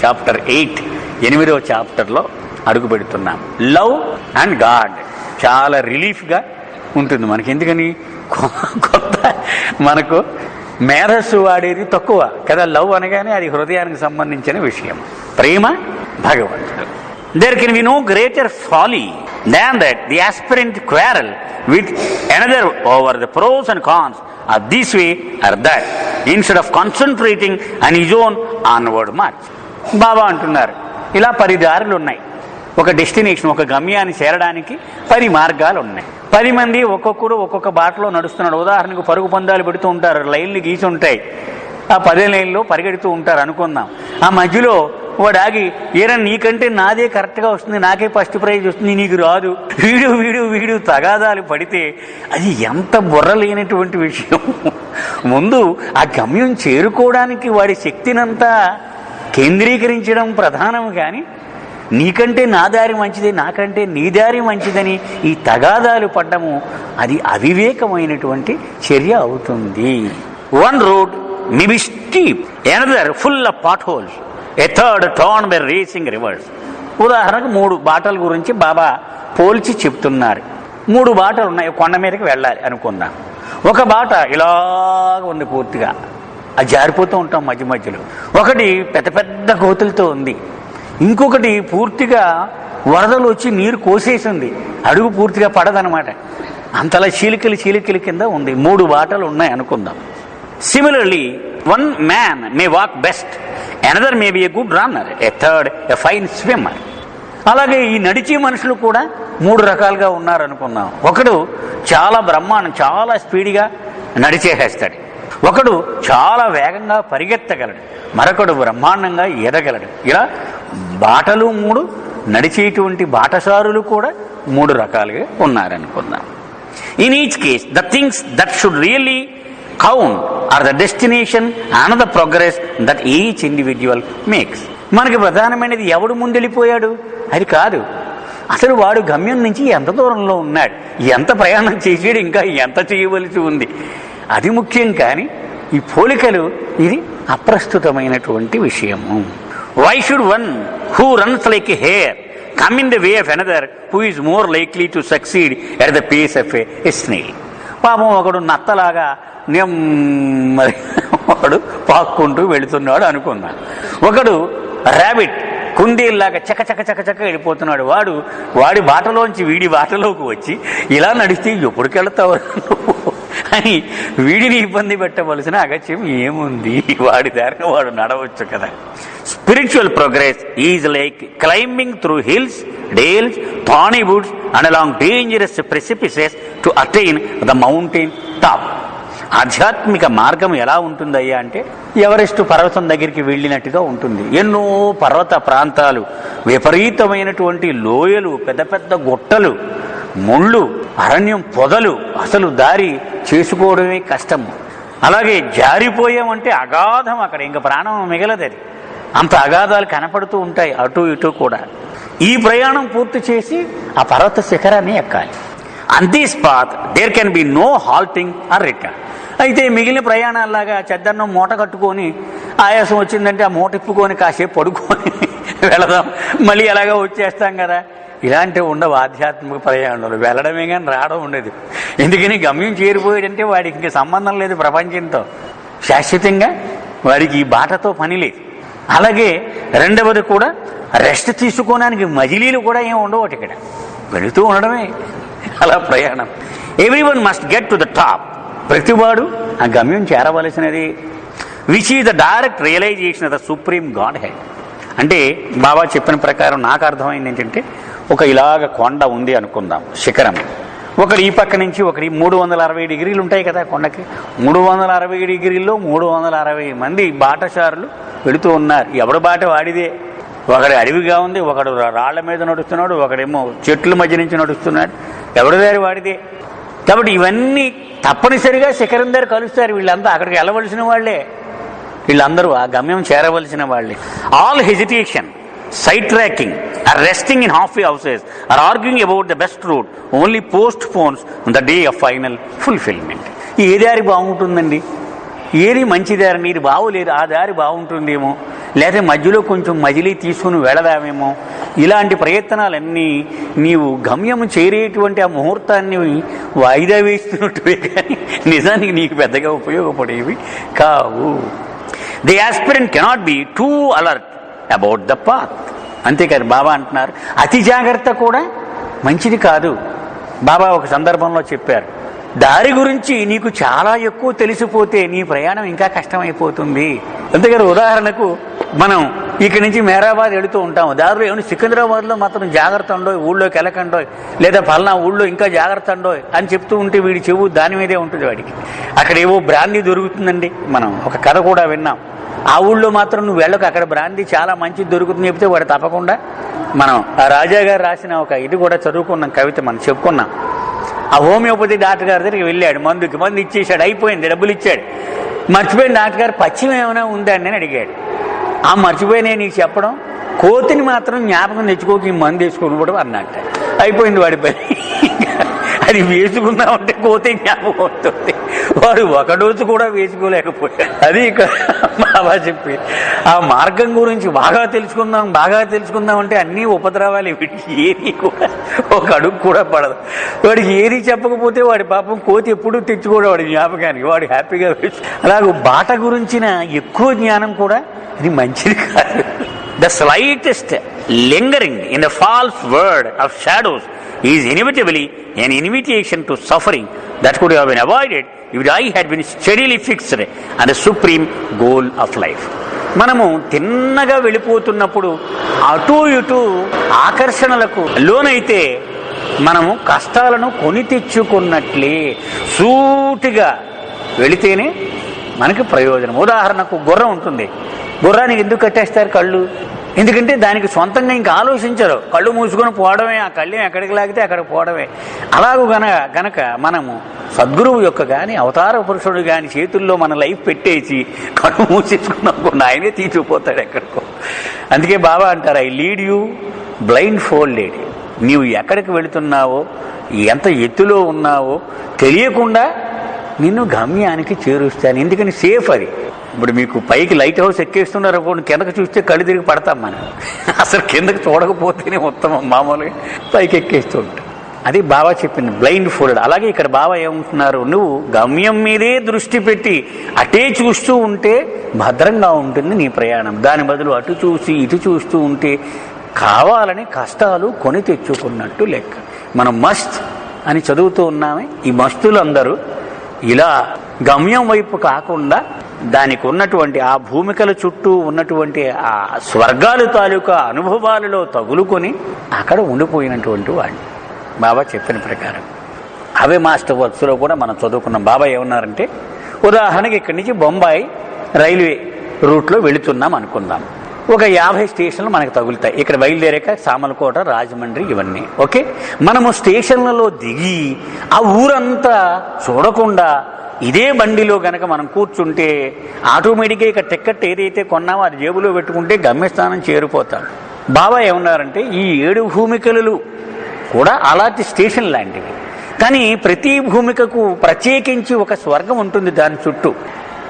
Chapter 8, 8వ చాప్టర్లో అడుగు పెడుతున్నాం. లవ్ అండ్ గాడ్ చాలా రిలీఫ్గా ఉంటుంది మనకి. ఎందుకని కొత్త మనకు మేధస్సు వాడేది తక్కువ కదా. లవ్ అనగానే అది హృదయానికి సంబంధించిన విషయం. ప్రేమ భగవంతుడు. There can be no greater folly than that the aspirant quarrel with another over the pros and cons of this way or that, instead of concentrating on his own onward march. బాబా అంటున్నారు, ఇలా 10 దారులు ఉన్నాయి. ఒక destination, ఒక గమ్యాన్ని చేరడానికి 10 మార్గాలు ఉన్నాయి. 10 మంది ఒక్కొక్కరు ఒక్కొక్క బాటలో నడుస్తున్నాడు. ఉదాహరణకు పరుగు పందాలు పెడుతూ ఉంటారు, లైన్లు గీసి ఉంటాయి. ఆ 10 లైన్లో పరిగెడుతూ ఉంటారు అనుకుందాం. ఆ మధ్యలో వాడు ఆగి, ఏరా నీకంటే నాదే కరెక్ట్గా వస్తుంది, నాకే ఫస్ట్ ప్రైజ్ వస్తుంది, నీకు రాదు, వీడు తగాదాలు పడితే అది ఎంత బుర్ర లేనటువంటి విషయం. ముందు ఆ గమ్యం చేరుకోవడానికి వాడి శక్తినంతా కేంద్రీకరించడం ప్రధానం. కానీ నీకంటే నా దారి మంచిది, నాకంటే నీ దారి మంచిదని ఈ తగాదాలు పడ్డము అది అవివేకమైనటువంటి చర్య అవుతుంది. One road may be steep, another full of potholes, a third torn by racing rivers. ఉదాహరణకు 3 బాటల గురించి బాబా పోల్చి చెప్తున్నారు. 3 బాటలు ఉన్నాయి, కొండ మీదకి వెళ్ళాలి అనుకుందాం. ఒక బాట ఇలాగ ఉంది, పూర్తిగా అది జారిపోతూ ఉంటాం మధ్య మధ్యలో. ఒకటి పెద్ద పెద్ద గోతులతో ఉంది. ఇంకొకటి పూర్తిగా వరదలు వచ్చి నీరు కోసేసింది, అడుగు పూర్తిగా పడదనమాట. అంతలా చీలికలు కింద ఉంది. 3 బాటలు ఉన్నాయి అనుకుందాం. Similarly, one man may walk best, another may be a good runner, a third a fine swimmer. అలాగే ఈ నడిచే మనుషులు కూడా 3 రకాలుగా ఉన్నారనుకున్నాం. ఒకడు చాలా బ్రహ్మాండం, చాలా స్పీడ్గా నడిచేసేస్తాడు. ఒకడు చాలా వేగంగా పరిగెత్తగలడు, మరొకడు బ్రహ్మాండంగా ఈదగలడు. ఇలా బాటలు 3, నడిచేటువంటి బాటసారులు కూడా 3 రకాలుగా ఉన్నారనుకుందాం. In each case, the things that should really count are the destination and the progress that each individual makes. మనకి ప్రధానమైనది ఎవడు ముందెళ్ళిపోయాడు అది కాదు, అసలు వాడు గమ్యం నుంచి ఎంత దూరంలో ఉన్నాడు, ఎంత ప్రయాణం చేసాడు, ఇంకా ఎంత చేయవలసి ఉంది, అది ముఖ్యం. కానీ ఈ పోలికలు ఇది అప్రస్తుతమైనటువంటి విషయము. Why should one who runs like a hare come in the way of another who is more likely to succeed at the pace of a snail? పాపం ఒకడు నత్తలాగా నెమ్మది వాడు పాక్కుంటూ వెళుతున్నాడు అనుకున్నాడు. ఒకడు ర్యాబిట్ కుందేల్లాగా చక వెళ్ళిపోతున్నాడు. వాడి బాటలోంచి వీడి బాటలోకి వచ్చి ఇలా నడిస్తే ఎప్పటికెళ్తావు అని వీడిని ఇబ్బంది పెట్టవలసిన అగత్యం ఏముంది, వాడి దారిని వాడు నడవచ్చు కదా. Spiritual progress is like climbing through hills, dales, thorny woods and along dangerous precipices to attain the mountain top. ఆధ్యాత్మిక మార్గం ఎలా ఉంటుందయ్యా అంటే ఎవరెస్ట్ పర్వతం దగ్గరికి వెళ్ళినట్టుగా ఉంటుంది. ఎన్నో పర్వత ప్రాంతాలు, విపరీతమైనటువంటి లోయలు, పెద్ద పెద్ద గుట్టలు, ముళ్ళు, అరణ్యం, పొదలు, అసలు దారి చేసుకోవడమే కష్టము. అలాగే జారిపోయామంటే అగాధం, అక్కడ ఇంకా ప్రాణం మిగలదు. అది అంత అగాధాలు కనపడుతూ ఉంటాయి అటు ఇటు కూడా. ఈ ప్రయాణం పూర్తి చేసి ఆ పర్వత శిఖరాన్ని ఎక్కాలి. On this path there can be no halting or return. అయితే మిగిలిన ప్రయాణాల్లాగా చెద్దన్నం మూట కట్టుకొని ఆయాసం వచ్చిందంటే ఆ మూట ఇప్పుకొని కాసేపు పడుకొని వెళదాం, మళ్ళీ అలాగా వచ్చేస్తాం కదా, ఇలాంటివి ఉండవు ఆధ్యాత్మిక ప్రయాణాలు. వెళ్ళడమే కానీ రావడం ఉండదు. ఎందుకని గమ్యం చేరిపోయాడంటే వాడికి ఇంక సంబంధం లేదు ప్రపంచంతో, శాశ్వతంగా వాడికి ఈ బాటతో పని లేదు. అలాగే రెండవది కూడా రెస్ట్ తీసుకోవడానికి మజిలీలు కూడా ఏమి ఉండవు, ఇక్కడ వెళుతూ ఉండడమే అలా ప్రయాణం. Everyone must get to the top. ప్రతివాడు ఆ గమ్యం చేరవలసినది. Which is the direct realisation of the supreme Godhead. అంటే బాబా చెప్పిన ప్రకారం నాకు అర్థమైంది ఏంటంటే, ఒక ఇలాగ కొండ ఉంది అనుకుందాం, శిఖరం. ఒకరు ఈ పక్క నుంచి ఒకరి 360 డిగ్రీలు ఉంటాయి కదా కొండకి. 360 డిగ్రీల్లో 360 మంది బాటసారులు వెళుతూ ఉన్నారు. ఎవడు బాట వాడిదే. ఒకడు అడవిగా ఉంది, ఒకడు రాళ్ల మీద నడుస్తున్నాడు, ఒకడేమో చెట్ల మధ్య నుంచి నడుస్తున్నాడు, ఎవడి దారి వాడిదే. కాబట్టి ఇవన్నీ తప్పనిసరిగా శిఖరం దగ్గర కలుస్తారు. వీళ్ళంతా అక్కడికి వెళ్ళవలసిన వాళ్లే, వీళ్ళందరూ ఆ గమ్యం చేరవలసిన వాళ్లే. All hesitation, sidetracking, or resting in halfway houses, or arguing about the best route only postpones the day of final fulfilment. ఏ దారి బాగుంటుందండి, ఏది మంచి దారి, నీది బాగోలేదు, ఆ దారి బాగుంటుందేమో, లేదా మధ్యలో కొంచెం మజిలీ తీసుకుని వెళదామేమో, ఇలాంటి ప్రయత్నాలన్నీ నీవు గమ్యం చేరేటువంటి ఆ ముహూర్తాన్ని వాయిదా వేస్తున్నట్టువే కానీ నిజానికి నీకు పెద్దగా ఉపయోగపడేవి కావు. The aspirant cannot be two alert about the path. అంతేకాదు బాబా అంటున్నారు అతి జాగ్రత్త కూడా మంచిది కాదు. బాబా ఒక సందర్భంలో చెప్పారు, దారి గురించి నీకు చాలా ఎక్కువ తెలిసిపోతే నీ ప్రయాణం ఇంకా కష్టమైపోతుంది. అంతేకాదు ఉదాహరణకు మనం ఇక్కడి నుంచి మేరాబాద్ వెళుతూ ఉంటాము, దారిలో ఏమైనా సికింద్రాబాద్లో మాత్రం జాగ్రత్త ఉండో, ఊళ్ళోకి వెళ్ళకండో, లేదా పలానా ఊళ్ళో ఇంకా జాగ్రత్త ఉండో అని చెప్తూ ఉంటే వీడి చెవు దాని మీదే ఉంటుంది వాడికి. అక్కడ ఏవో బ్రాందీ దొరుకుతుందండి, మనం ఒక కథ కూడా విన్నాం, ఆ ఊళ్ళో మాత్రం నువ్వు వెళ్ళకు, అక్కడ బ్రాందీ చాలా మంచిది దొరుకుతుంది చెప్తే వాడు తప్పకుండా. మనం ఆ రాజా గారు రాసిన ఒక ఇది కూడా చదువుకున్నాం, కవిత మనం చెప్పుకున్నాం. ఆ హోమియోపతి డాక్టర్ గారి దగ్గరికి వెళ్ళాడు, మందు ఇచ్చేసాడు, అయిపోయింది, డబ్బులు ఇచ్చాడు. మర్చిపోయిన డాక్టర్ గారు పచ్చిమ ఏమైనా ఉందండి అని అడిగాడు. ఆ మర్చిపోయినా నీకు చెప్పడం, కోతిని మాత్రం జ్ఞాపకం తెచ్చుకోక ఈ మందు వేసుకుని కూడా అన్నట్ట. అయిపోయింది వాడి పని. అది వేసుకున్నామంటే కోతి జ్ఞాపకం అవుతుంది. వాడు ఒక డోసు కూడా వేసుకోలేకపోయాడు. అది ఇక్కడ బాబా చెప్పి ఆ మార్గం గురించి బాగా తెలుసుకుందాం అంటే అన్నీ ఉపద్రవాలు. వీడికి ఏది కూడా ఒక అడుగు కూడా పడదు. వాడికి ఏది చెప్పకపోతే వాడి పాపం కోతి ఎప్పుడూ తెచ్చుకోడు వాడి జ్ఞాపకానికి, వాడు హ్యాపీగా వేసు. అలాగే బాట గురించిన ఎక్కువ జ్ఞానం కూడా ఇది మంచిది కాదు. The slightest lingering in the false word of shadows is inevitably an invitation to suffering that could have been avoided if the eye had been steadily fixed on the supreme goal of life. మనము తిన్నగా వెళ్ళిపోతున్నప్పుడు అటు ఇటు ఆకర్షణలకు లోనైతే మనము కష్టాలను కొని తెచ్చుకున్నట్లే. సూటిగా వెళితేనే మనకి ప్రయోజనం. ఉదాహరణకు గుర్రం ఉంటుంది, గుర్రానికి ఎందుకు కట్టేస్తారు కళ్ళు? ఎందుకంటే దానికి సొంతంగా ఇంకా ఆలోచించరు, కళ్ళు మూసుకొని పోవడమే, ఆ కళ్ళు ఎక్కడికి లాగితే అక్కడికి పోవడమే. అలాగూ గనక మనము సద్గురువు యొక్క కానీ అవతార పురుషుడు కానీ చేతుల్లో మన లైఫ్ పెట్టేసి కళ్ళు మూసేసుకున్నప్పుడు ఆయనే తీసుకుపోతాడు ఎక్కడికో. అందుకే బాబా అంటారు, I lead you blind folded. నీవు ఎక్కడికి వెళుతున్నావో, ఎంత ఎత్తులో ఉన్నావో తెలియకుండా నిన్ను గమ్యానికి చేరుస్తాను. ఎందుకని సేఫ్ అది. ఇప్పుడు మీకు పైకి లైట్ హౌస్ ఎక్కేస్తున్నారు అనుకోండి, కిందకు చూస్తే కళ్ళు తిరిగి పడతాం మనం. అసలు కిందకు చూడకపోతేనే ఉత్తమం, మామూలుగా పైకి ఎక్కేస్తూ ఉంటాం. అది బాబా చెప్పింది బ్లైండ్ ఫోల్డ్. అలాగే ఇక్కడ బాబా ఏమంటున్నారు, నువ్వు గమ్యం మీదే దృష్టి పెట్టి అటే చూస్తూ ఉంటే భద్రంగా ఉంటుంది నీ ప్రయాణం. దాని బదులు అటు చూసి ఇటు చూస్తూ ఉంటే కావాలని కష్టాలు కొని తెచ్చుకున్నట్టు లెక్క. మనం మస్త్ అని చదువుతూ ఉన్నామే, ఈ మస్తులందరూ ఇలా గమ్యం వైపు కాకుండా దానికి ఉన్నటువంటి ఆ భూమికల చుట్టూ ఉన్నటువంటి ఆ స్వర్గాలు తాలూకా అనుభవాలలో తగులుకొని అక్కడ ఉండిపోయినటువంటి వాడిని బాబా చెప్పిన ప్రకారం. అవే మాస్టర్ వర్క్స్లో కూడా మనం చదువుకున్నాం. బాబా ఏమన్నారంటే, ఉదాహరణకి ఇక్కడి నుంచి బొంబాయి రైల్వే రూట్లో వెళుతున్నాం అనుకుందాం. ఒక 50 స్టేషన్లు మనకు తగులుతాయి. ఇక్కడ బయలుదేరాక సామలకోట, రాజమండ్రి, ఇవన్నీ ఓకే. మనము స్టేషన్లలో దిగి ఆ ఊరంతా చూడకుండా ఇదే బండిలో గనక మనం కూర్చుంటే ఆటోమేటిక్గా ఇక టికెట్ ఏదైతే కొన్నామో అది జేబులో పెట్టుకుంటే గమ్యస్థానం చేరిపోతాం. బాబా ఏమన్నారంటే, ఈ 7 భూమికలు కూడా అలాంటి స్టేషన్ లాంటివి. కానీ ప్రతి భూమికకు ప్రత్యేకించి ఒక స్వర్గం ఉంటుంది దాని చుట్టూ.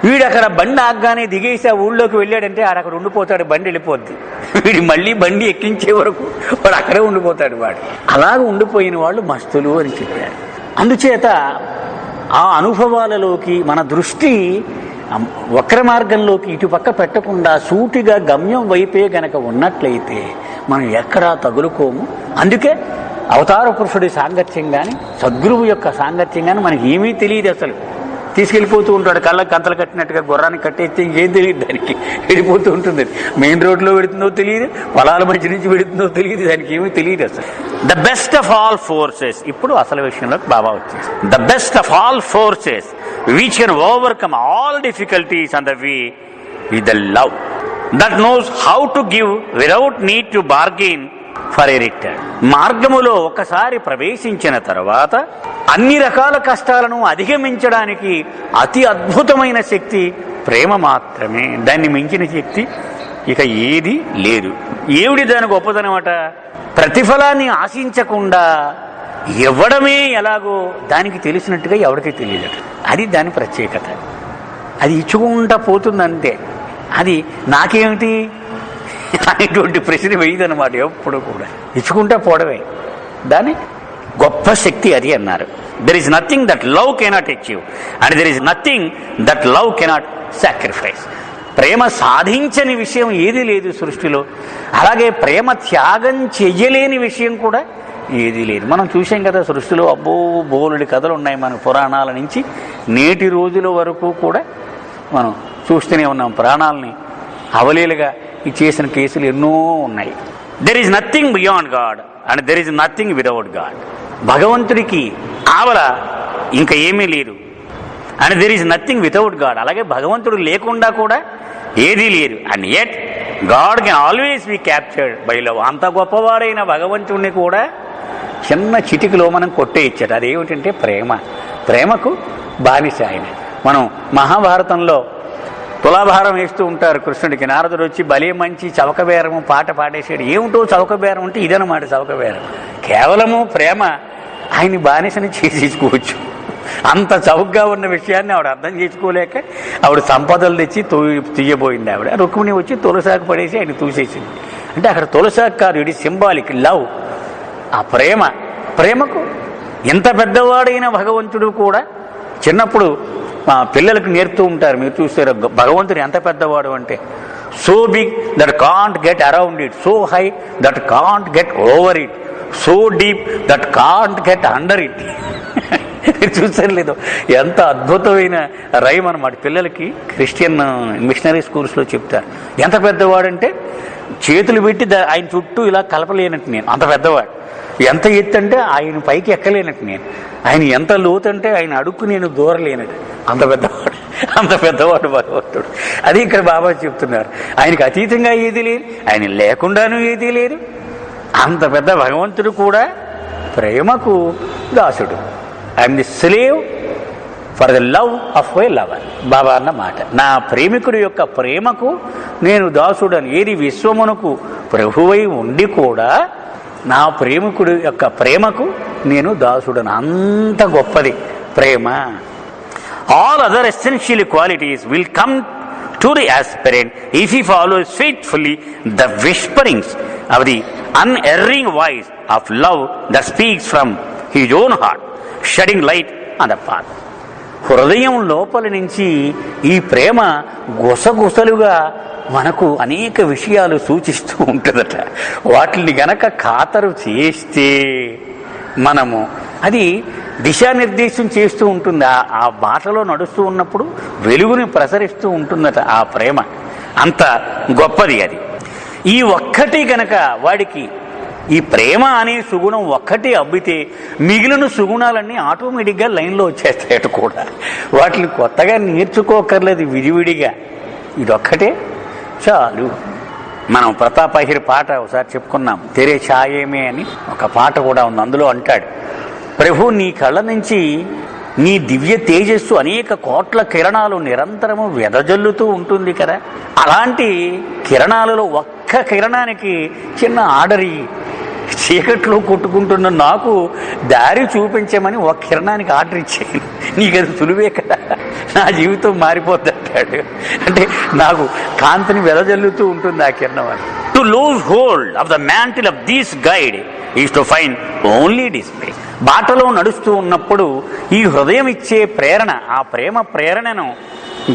వీడు అక్కడ బండి ఆగ్గానే దిగేసి ఆ ఊళ్ళోకి వెళ్ళాడంటే ఆడక్కడ ఉండిపోతాడు, బండి వెళ్ళిపోద్ది. వీడి మళ్ళీ బండి ఎక్కించే వరకు వాడు అక్కడే ఉండిపోతాడు. వాడు అలాగ ఉండిపోయిన వాళ్ళు మస్తులు అని చెప్పారు. అందుచేత ఆ అనుభవాలలోకి మన దృష్టి వక్ర మార్గంలోకి ఇటుపక్క పెట్టకుండా సూటిగా గమ్యం వైపే గనక ఉన్నట్లయితే మనం ఎక్కడా తగులుకోము. అందుకే అవతార పురుషుడి సాంగత్యం కానీ సద్గురువు యొక్క సాంగత్యం కానీ మనకి ఏమీ తెలియదు. అసలు తీసుకెళ్ళిపోతూ ఉంటాడు, కళ్ళకి కంతలు కట్టినట్టుగా గుర్రానికి కట్టేస్తే ఇంకేం తెలియదు, దానికి వెళ్ళిపోతూ ఉంటుంది. మెయిన్ రోడ్లో వెళుతుందో తెలియదు, పొలాల మధ్య నుంచి వెళుతుందో తెలియదు, దానికి ఏమీ తెలియదు అసలు. The best of all forces, ఇప్పుడు అసలు విషయంలోకి బాబా వచ్చేసి, the best of all forces which can overcome all difficulties on the way with the love that knows how to give without need to bargain for a return. మార్గములో ఒకసారి ప్రవేశించిన తర్వాత అన్ని రకాల కష్టాలను అధిగమించడానికి అతి అద్భుతమైన శక్తి ప్రేమ మాత్రమే. దాన్ని మించిన శక్తి ఇక ఏది లేదు. ఏమిటి దాని గొప్పదనమాట? ప్రతిఫలాన్ని ఆశించకుండా ఇవ్వడమే ఎలాగో దానికి తెలిసినట్టుగా ఎవరికి తెలియదు. అది దాని ప్రత్యేకత. అది ఇచ్చుకుంటా పోతుంది అంతే. అది నాకేమిటి అనేటువంటి ప్రశ్న వేయదన్నమాట ఎప్పుడు కూడా. ఇచ్చుకుంటే పోవడమే దాని గొప్ప శక్తి అది అన్నారు. There is nothing that love cannot achieve and there is nothing that love cannot sacrifice. ప్రేమ సాధించని విషయం ఏదీ లేదు సృష్టిలో. అలాగే ప్రేమ త్యాగం చెయ్యలేని విషయం కూడా ఏదీ లేదు. మనం చూసాం కదా సృష్టిలో అబ్బో బోలుడి కథలు ఉన్నాయి మన పురాణాల నుంచి నేటి రోజుల వరకు కూడా మనం చూస్తూనే ఉన్నాం. ప్రాణాలని అవలీలుగా చేసిన కేసులు ఎన్నో ఉన్నాయి. There is nothing beyond God and there is nothing without God. భగవంతుడికి ఆవల ఇంకా ఏమీ లేదు. And there is nothing without God. అలాగే భగవంతుడు లేకుండా కూడా ఏదీ లేదు. And yet God can always be captured by love. అంత గొప్పవాడైన భగవంతుడిని కూడా చిన్న చిటికలో మనం కొట్టేయించాడు. అదేమిటంటే ప్రేమ. ప్రేమకు బానిస ఆయన. మనం మహాభారతంలో తులాభారం వేస్తూ ఉంటారు కృష్ణుడికి. నారదుడు వచ్చి భలే మంచి చౌకబేరము పాట పాడేసాడు. ఏమిటో చౌకబేరం అంటే ఇదనమాట చౌకబేరం. కేవలము ప్రేమ ఆయన్ని బానిసని చేసేసుకోవచ్చు. అంత చౌకగా ఉన్న విషయాన్ని ఆవిడ అర్థం చేసుకోలేక ఆవిడ సంపదలు తెచ్చి తీయబోయింది. ఆవిడ రుక్మిణి వచ్చి తులసాకు పడేసి ఆయన తూసేసింది. అంటే అక్కడ తులసాకు కాదు, ఇది సింబాలిక్ లవ్. ఆ ప్రేమకు ఎంత పెద్దవాడైన భగవంతుడు కూడా చిన్నప్పుడు పిల్లలకు నేర్పుతూ ఉంటారు. మీరు చూస్తారు భగవంతుడు ఎంత పెద్దవాడు అంటే so big that can't get around it, so high that can't get over it, so deep that can't get under it. మీరు చూసారు లేదు, ఎంత అద్భుతమైన రైమ్ అన్నమాట. పిల్లలకి క్రిస్టియన్ మిషనరీ స్కూల్స్లో చెప్తారు. ఎంత పెద్దవాడంటే చేతులు పెట్టి ఆయన చుట్టూ ఇలా కలపలేనట్టు నేను, అంత పెద్దవాడు. ఎంత ఎత్తు అంటే ఆయన పైకి ఎక్కలేనట్టు నేను, ఆయన ఎంత లోతు అంటే ఆయన అడుక్కు నేను దూరలేనట్టు, అంత పెద్దవాడు భగవంతుడు. అది ఇక్కడ బాబా చెప్తున్నారు. ఆయనకు అతీతంగా ఏదీ లేదు, ఆయన లేకుండానూ ఏదీ లేదు. అంత పెద్ద భగవంతుడు కూడా ప్రేమకు దాసుడు. I'm the slave for the love of my lover. Baba అన్న మాట, నా ప్రేమికుడి యొక్క ప్రేమకు నేను దాసుడని. ఏది విశ్వమునకు ప్రభువై ఉండి కూడా నా ప్రేమికుడి యొక్క ప్రేమకు నేను దాసుడను. అంత గొప్పది ప్రేమ. All other essential qualities will come to the aspirant if he follows faithfully the whisperings of the unerring voice of love that speaks from his own heart, shedding light on the path. హృదయం లోపల నుంచి ఈ ప్రేమ గుసగుసలుగా మనకు అనేక విషయాలు సూచిస్తూ ఉంటుందట. వాటిని గనక ఖాతరు చేస్తే మనము అది దిశానిర్దేశం చేస్తూ ఉంటుంది. ఆ బాటలో నడుస్తూ ఉన్నప్పుడు వెలుగుని ప్రసరిస్తూ ఉంటుందట ఆ ప్రేమ. అంత గొప్పది అది. ఈ ఒక్కటి గనక వాడికి ఈ ప్రేమ అనే సుగుణం ఒక్కటి అబ్బితే మిగిలిన సుగుణాలన్నీ ఆటోమేటిక్గా లైన్లో వచ్చేస్తాయట కూడా. వాటిని కొత్తగా నేర్చుకోకర్లేదు విడివిడిగా, ఇదొక్కటే చాలు. మనం ప్రతాపహిరి పాట ఒకసారి చెప్పుకున్నాం, తెరే ఛాయేమే అని ఒక పాట కూడా ఉంది. అందులో అంటాడు, ప్రభు నీ కళ్ళ నుంచి నీ దివ్య తేజస్సు అనేక కోట్ల కిరణాలు నిరంతరము వెదజల్లుతూ ఉంటుంది కదా. అలాంటి కిరణాలలో ఒక్క కిరణానికి చిన్న ఆర్డరీ, చీకట్లో కొట్టుకుంటున్న నాకు దారి చూపించమని ఒక కిరణానికి ఆర్డర్ ఇచ్చేది. నీకు అది సులువే కదా, నా జీవితం మారిపోద్ది అంటాడు. అంటే నాకు కాంతిని వెదజల్లుతూ ఉంటుంది ఆ కిరణం అని. To lose hold of the mantle of this guide is to find only display. బాటలో నడుస్తూ ఉన్నప్పుడు ఈ హృదయం ఇచ్చే ప్రేరణ, ఆ ప్రేమ ప్రేరణను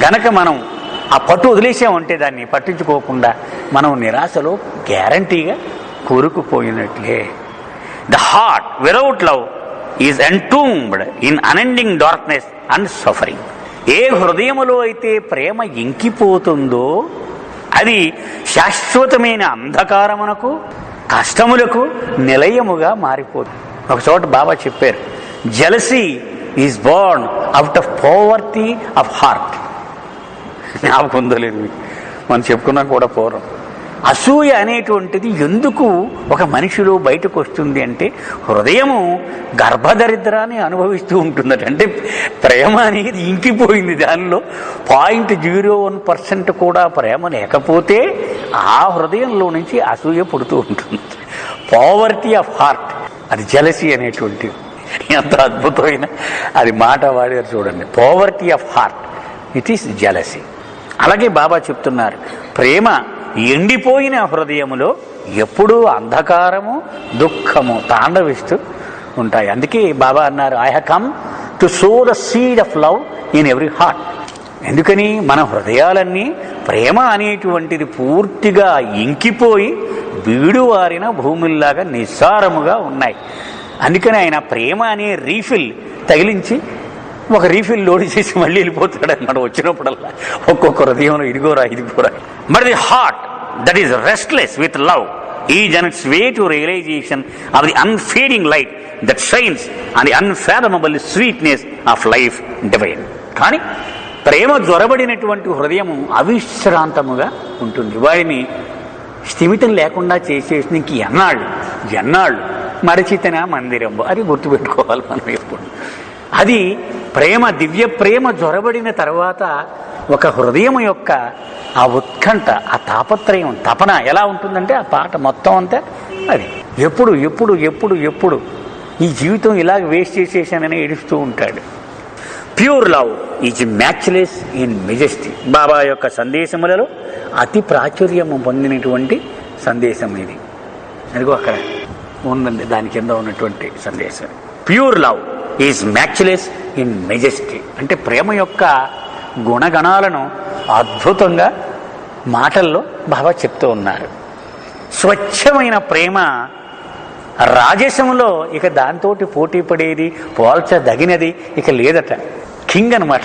గనక మనం ఆ పట్టు వదిలేసామంటే, దాన్ని పట్టించుకోకుండా మనం నిరాశలో గ్యారంటీగా కూరుకుపోయినట్లే. The heart without love is entombed in unending darkness and suffering. ఏ హృదయములో అయితే ప్రేమ ఇంకిపోతుందో అది శాశ్వతమైన అంధకారమునకు, కష్టములకు నిలయముగా మారిపోతుంది. ఒక చోట బాబా చెప్పారు, jealousy is Born out of poverty of heart. జ్ఞాపకం ఉందో లేదు, మనం చెప్పుకున్నాం కూడా పూర్వం. అసూయ అనేటువంటిది ఎందుకు ఒక మనిషిలో బయటకు వస్తుంది అంటే, హృదయము గర్భదరిద్రాన్ని అనుభవిస్తూ ఉంటుందట. అంటే ప్రేమ అనేది ఇంకిపోయింది, దానిలో 0.01% కూడా ప్రేమ లేకపోతే ఆ హృదయంలో నుంచి అసూయ పుడుతూ ఉంటుంది. పోవర్టీ ఆఫ్ హార్ట్, అది జెలసీ అనేటువంటిది. ఎంత అద్భుతమైన అది మాట వాడారు చూడండి. Poverty of heart, it is jealousy. అలాగే బాబా చెప్తున్నారు, ప్రేమ ఎండిపోయిన హృదయములో ఎప్పుడూ అంధకారము దుఃఖము తాండవిస్తూ ఉంటాయి. అందుకే బాబా అన్నారు, I have come to so the seed of love in every heart. ఎందుకని మన హృదయాలన్నీ ప్రేమ అనేటువంటిది పూర్తిగా ఇంకిపోయి బీడువారిన భూముల్లాగా నిస్సారముగా ఉన్నాయి. అందుకని ఆయన ప్రేమ అనే రీఫిల్ తగిలించి ఒక రీఫిల్ లోడ్ చేసి మళ్ళీ వెళ్ళిపోతాడు అన్నమాట. వచ్చినప్పుడల్లా ఒక్కొక్క హృదయంలో ఇదిగోరా. But the heart that is restless with love is on its way to realisation of the unfading light that shines on the unfathomable sweetness of life divine. కానీ ప్రేమ జ్వరబడినటువంటి హృదయము అవిశ్రాంతముగా ఉంటుంది. వాడిని స్థిమితం లేకుండా చేసేసి ఇంక ఎన్నాళ్ళు మరచితన మందిరం, అది గుర్తుపెట్టుకోవాలి మనం ఎప్పుడు. అది ప్రేమ, దివ్య ప్రేమ జ్వరబడిన తర్వాత ఒక హృదయం యొక్క ఆ ఉత్కంఠ, ఆ తాపత్రయం, తపన ఎలా ఉంటుందంటే ఆ పాట మొత్తం అంతా అది ఎప్పుడు ఎప్పుడు ఎప్పుడు ఎప్పుడు ఈ జీవితం ఇలాగ వేస్ట్ చేసేసానని ఏడుస్తూ ఉంటాడు. Pure love is matchless in majesty. Baba యొక్క సందేశములలో అతి ప్రాచుర్యము పొందినటువంటి సందేశం ఇది. అదిగో అక్కడ ఉందండి దాని కింద ఉన్నటువంటి సందేశం. Pure love is matchless in majesty అంటే ప్రేమ యొక్క గుణగణాలను అద్భుతంగా మాటల్లో బాబా చెప్తూ ఉన్నారు. స్వచ్ఛమైన ప్రేమ రాజసంలో ఇక దాంతోటి పోటీ పడేది, పోల్చదగినది ఇక లేదట. కింగ్ అనమాట.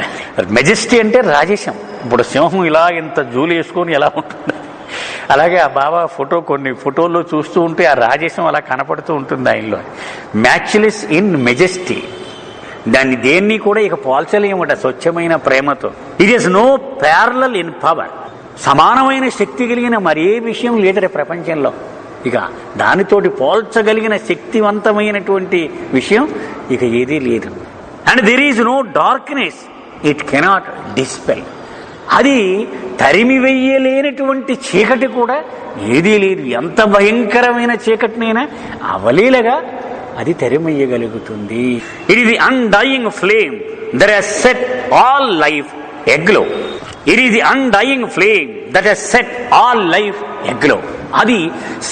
మెజెస్టీ అంటే రాజసం. ఇప్పుడు సింహం ఇలా ఇంత జూలు వేసుకొని ఎలా ఉంటుంది, అలాగే ఆ బాబా కొన్ని ఫోటోల్లో చూస్తూ ఉంటే ఆ రాజసం అలా కనపడుతూ ఉంటుంది ఆయనలో. మ్యాచ్లెస్ ఇన్ మెజెస్టీ, దాన్ని దేన్ని కూడా ఇక పోల్చలేమట స్వచ్ఛమైన ప్రేమతో. It is no parallel in power. సమానమైన శక్తి కలిగిన మరే విషయం లేదట ప్రపంచంలో. ఇక దానితోటి పోల్చగలిగిన శక్తివంతమైనటువంటి విషయం ఇక ఏదీ లేదు. And there is no darkness it cannot dispel. అది తరిమి వెయ్యలేనటువంటి చీకటి కూడా ఏదీ లేదు. ఎంత భయంకరమైన చీకటినైనా అవలీలగా అది తరిమెయ్యగలుగుతుంది. It is the undying flame that has set all life aglow. It is the undying flame that has set all life aglow. అది